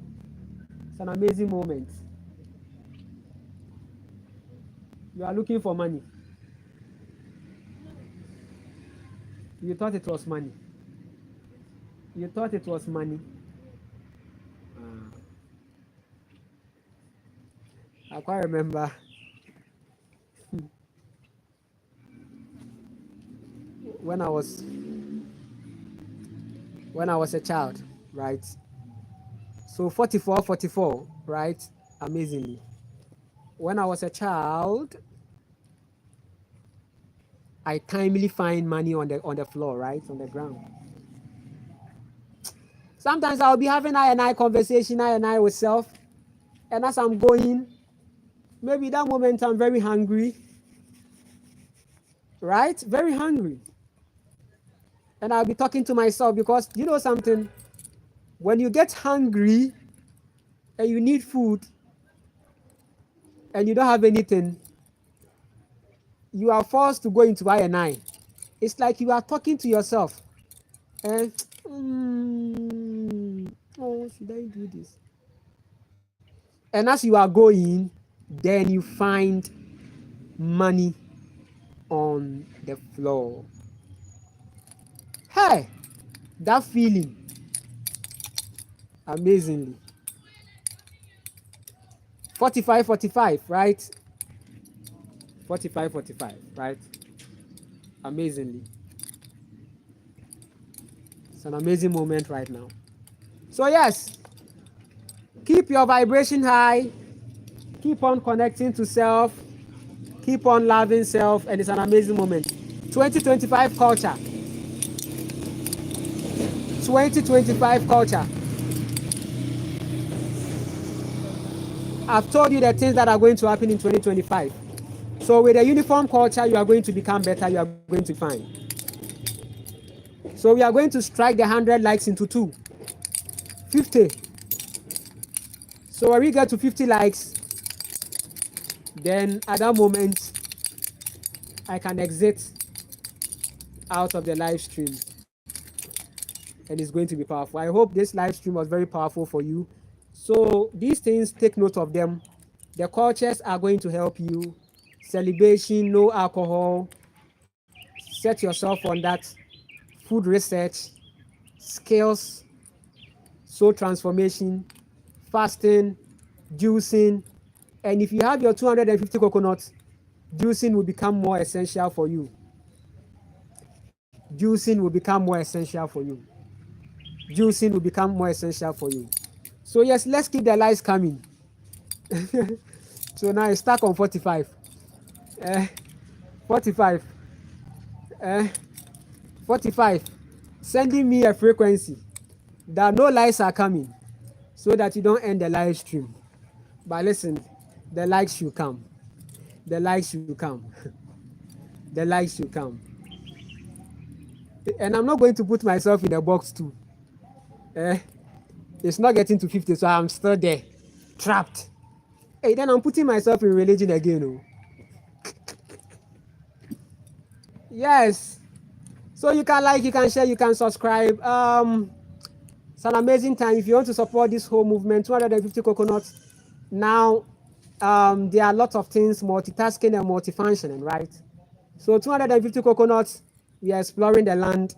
It's an amazing moment. You are looking for money. You thought it was money. You thought it was money. I quite remember when I was a child, right? So 44, right? Amazingly. When I was a child, I timely find money on the floor, right? On the ground. Sometimes I'll be having I and I conversation, I and I with self. And as I'm going, maybe that moment I'm very hungry. Right? Very hungry. And I'll be talking to myself because you know something? When you get hungry and you need food and you don't have anything, you are forced to go into I and I. It's like you are talking to yourself. And oh, should I do this? And as you are going, then you find money on the floor. Hey, that feeling. amazingly. 45, 45, right? 45, 45, right? Amazingly. It's an amazing moment right now. So yes, keep your vibration high, keep on connecting to self, keep on loving self, and it's an amazing moment. 2025 culture. 2025 culture. I've told you the things that are going to happen in 2025. So with a uniform culture, you are going to become better, you are going to be fine. So we are going to strike the 100 likes into 2. 50. So when we get to 50 likes, then at that moment, I can exit out of the live stream. And it's going to be powerful. I hope this live stream was very powerful for you. So these things, take note of them. The cultures are going to help you. Celebration, no alcohol. Set yourself on that. Food research, skills, soul transformation, fasting, juicing. And if you have your 250 coconuts, juicing will become more essential for you. Juicing will become more essential for you. Juicing will become more essential for you. So yes, let's keep the lights coming. So now it's stuck on 45. 45. 45. Sending me a frequency that no lights are coming so that you don't end the live stream. But listen, the likes should come. The likes should come. The likes should come. And I'm not going to put myself in a box too. It's not getting to 50, so I'm still there, trapped. Hey, then I'm putting myself in religion again. Oh. Yes. So you can like, you can share, you can subscribe. It's an amazing time. If you want to support this whole movement, 250 coconuts. Now, there are lots of things, multitasking and multifunctioning, right? So 250 coconuts, we are exploring the land,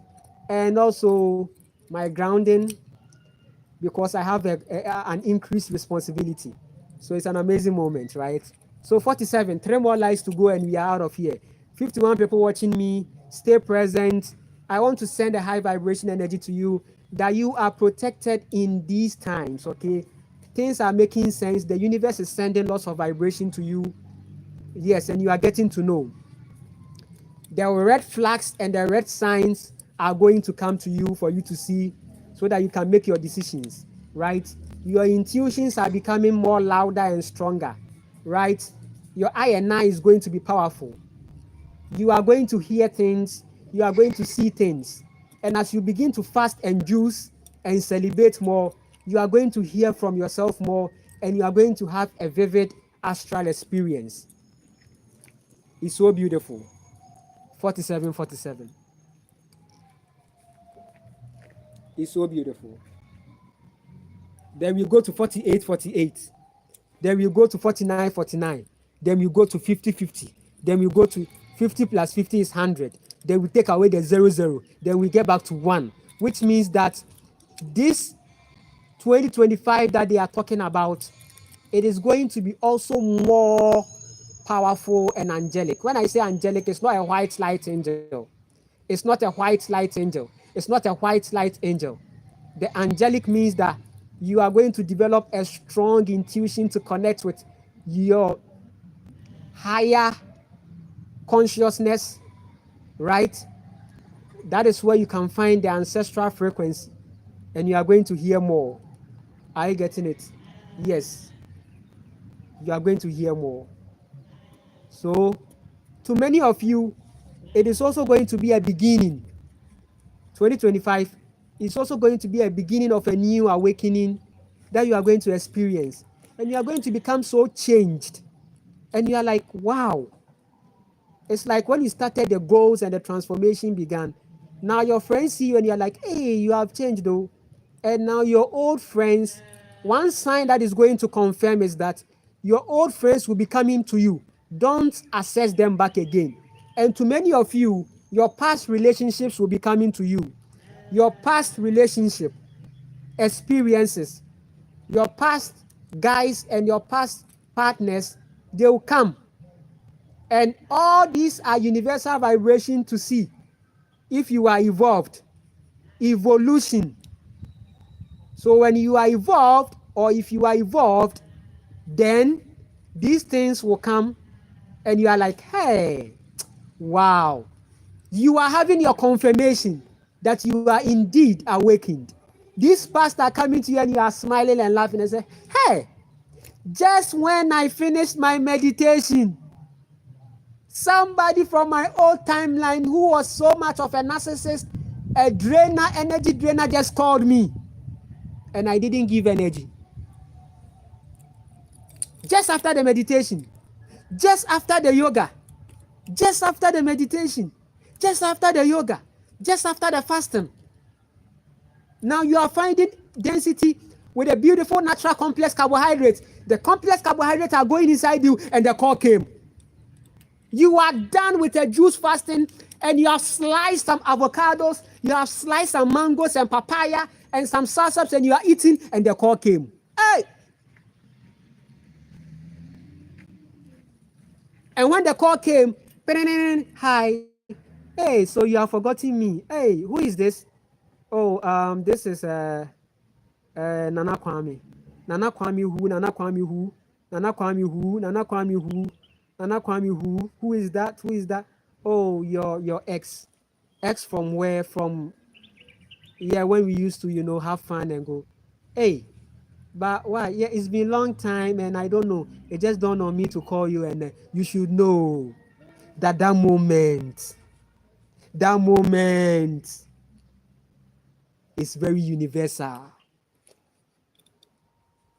and also my grounding, because I have an increased responsibility. So it's an amazing moment, right? So 47, 3 more lives to go and we are out of here. 51 people watching me, stay present. I want to send a high vibration energy to you that you are protected in these times, okay? Things are making sense. The universe is sending lots of vibration to you. Yes, and you are getting to know. The red flags and the red signs are going to come to you for you to see so that you can make your decisions, right? Your intuitions are becoming more louder and stronger, right? Your I and I is going to be powerful. You are going to hear things, you are going to see things. And as you begin to fast and juice and celebrate more, you are going to hear from yourself more, and you are going to have a vivid astral experience. It's so beautiful. 47, 47. It's so beautiful. Then we go to 48, 48. Then we go to 49, 49. Then we go to 50, 50. Then we go to 50 plus 50 is 100. Then we take away the 0, 0. Then we get back to 1, which means that this 2025 that they are talking about, it is going to be also more powerful and angelic. When I say angelic, it's not a white light angel. It's not a white light angel. It's not a white light angel. The angelic means that you are going to develop a strong intuition to connect with your higher consciousness, right? That is where you can find the ancestral frequency, and you are going to hear more. Are you getting it? Yes. You are going to hear more. So, to many of you, it is also going to be a beginning. 2025 is also going to be a beginning of a new awakening that you are going to experience. And you are going to become so changed. And you are like, wow. It's like when you started, the goals and the transformation began. Now your friends see you and you're like, hey, you have changed though. And now your old friends, one sign that is going to confirm is that your old friends will be coming to you. Don't access them back again. And to many of you, your past relationships will be coming to you. Your past relationship experiences, your past guys and your past partners, they will come. And all these are universal vibration to see if you are evolved. Evolution. So when you are evolved, or if you are evolved, then these things will come and you are like, hey, wow. You are having your confirmation that you are indeed awakened. This pastor coming to you and you are smiling and laughing and say, hey, just when I finished my meditation, somebody from my old timeline who was so much of a narcissist, a drainer, energy drainer, just called me and I didn't give energy. Just after the meditation, just after the yoga, just after the meditation, just after the yoga, just after the fasting. Now you are finding density with a beautiful natural complex carbohydrates. The complex carbohydrates are going inside you and the call came. You are done with a juice fasting and you have sliced some avocados, you have sliced some mangoes and papaya and some salsas and you are eating and the call came. Hey! And when the call came, hi, hey, so you have forgotten me. Hey, who is this? Oh, this is Nana Kwame. Nana Kwame who? Nana Kwame who? Nana Kwame who? Nana Kwame who? Nana Kwame who? Who is that? Who is that? Oh, your ex. Ex from where? From, yeah, when we used to, have fun and go. Hey, but why? Yeah, it's been a long time and I don't know. It just dawned on me to call you and you should know that that moment is very universal.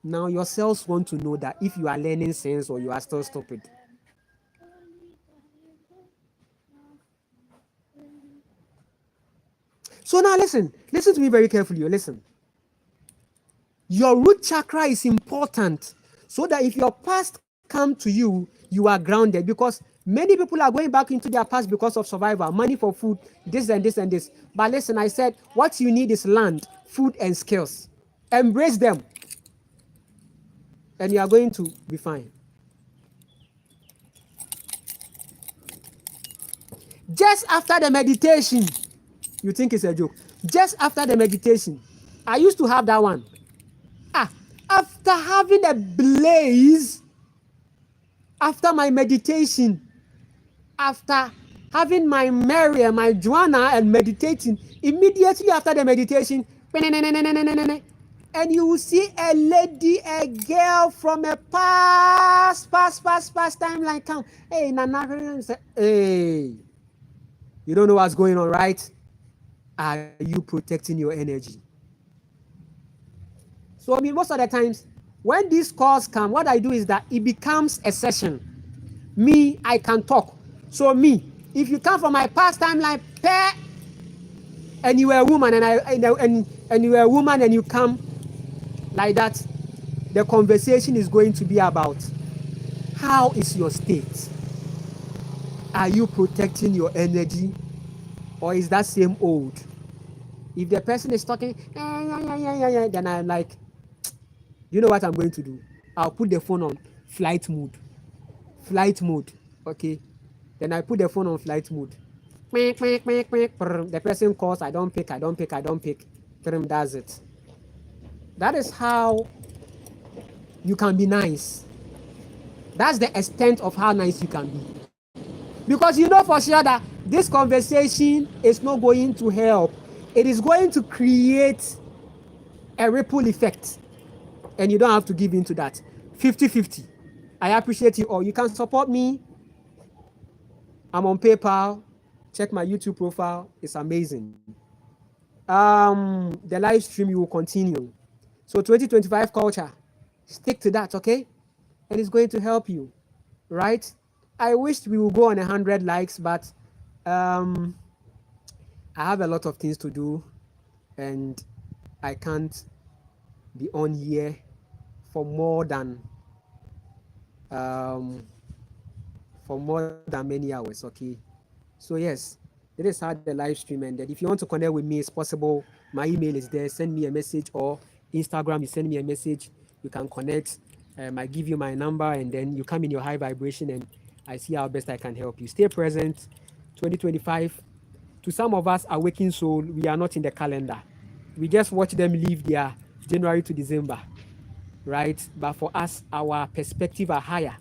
Now your cells want to know that if you are learning sense or you are still stupid. So now listen to me very carefully. Listen. Your root chakra is important so that if your past come to you, you are grounded, because many people are going back into their past because of survival, money for food, this and this and this. But listen, I said what you need is land, food, and skills. Embrace them, and you are going to be fine. Just after the meditation, you think it's a joke. Just after the meditation, I used to have that one. After having a blaze, after my meditation, after having my Mary and my Joanna and meditating, immediately after the meditation, and you will see a lady, a girl from a past timeline come. Hey, Nana, hey, you don't know what's going on, right? Are you protecting your energy? So, I mean, most of the times, when these calls come, what I do is that it becomes a session. Me, I can talk. So me, if you come from my past timeline, and you were a woman, and you were a woman, and you come like that, the conversation is going to be about how is your state? Are you protecting your energy, or is that same old? If the person is talking, then I'm like, you know what I'm going to do? I'll put the phone on flight mode. Okay? Then I put the phone on flight mode. The person calls, I don't pick. That's it. That is how you can be nice. That's the extent of how nice you can be. Because you know for sure that this conversation is not going to help. It is going to create a ripple effect. And you don't have to give in to that. 50-50. I appreciate you all. You can support me. I'm on PayPal. Check my YouTube profile. It's amazing. The live stream will continue. So 2025 culture, stick to that, okay? And it's going to help you, right? I wish we would go on 100 likes, but I have a lot of things to do, and I can't be on here for more than many hours, okay? So yes, This is how the live stream ended. If you want to connect with me, it's possible. My email is there. Send me a message, or Instagram, you send me a message. You can connect. I give you my number, and then you come in your high vibration, and I see how best I can help you. Stay present. 2025. To some of us, awakened soul, we are not in the calendar. We just watch them live their January to December, right? But for us, our perspective are higher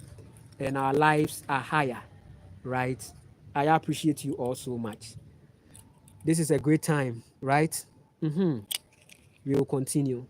and our lives are higher, right? I appreciate you all so much. This is a great time, right? We will continue.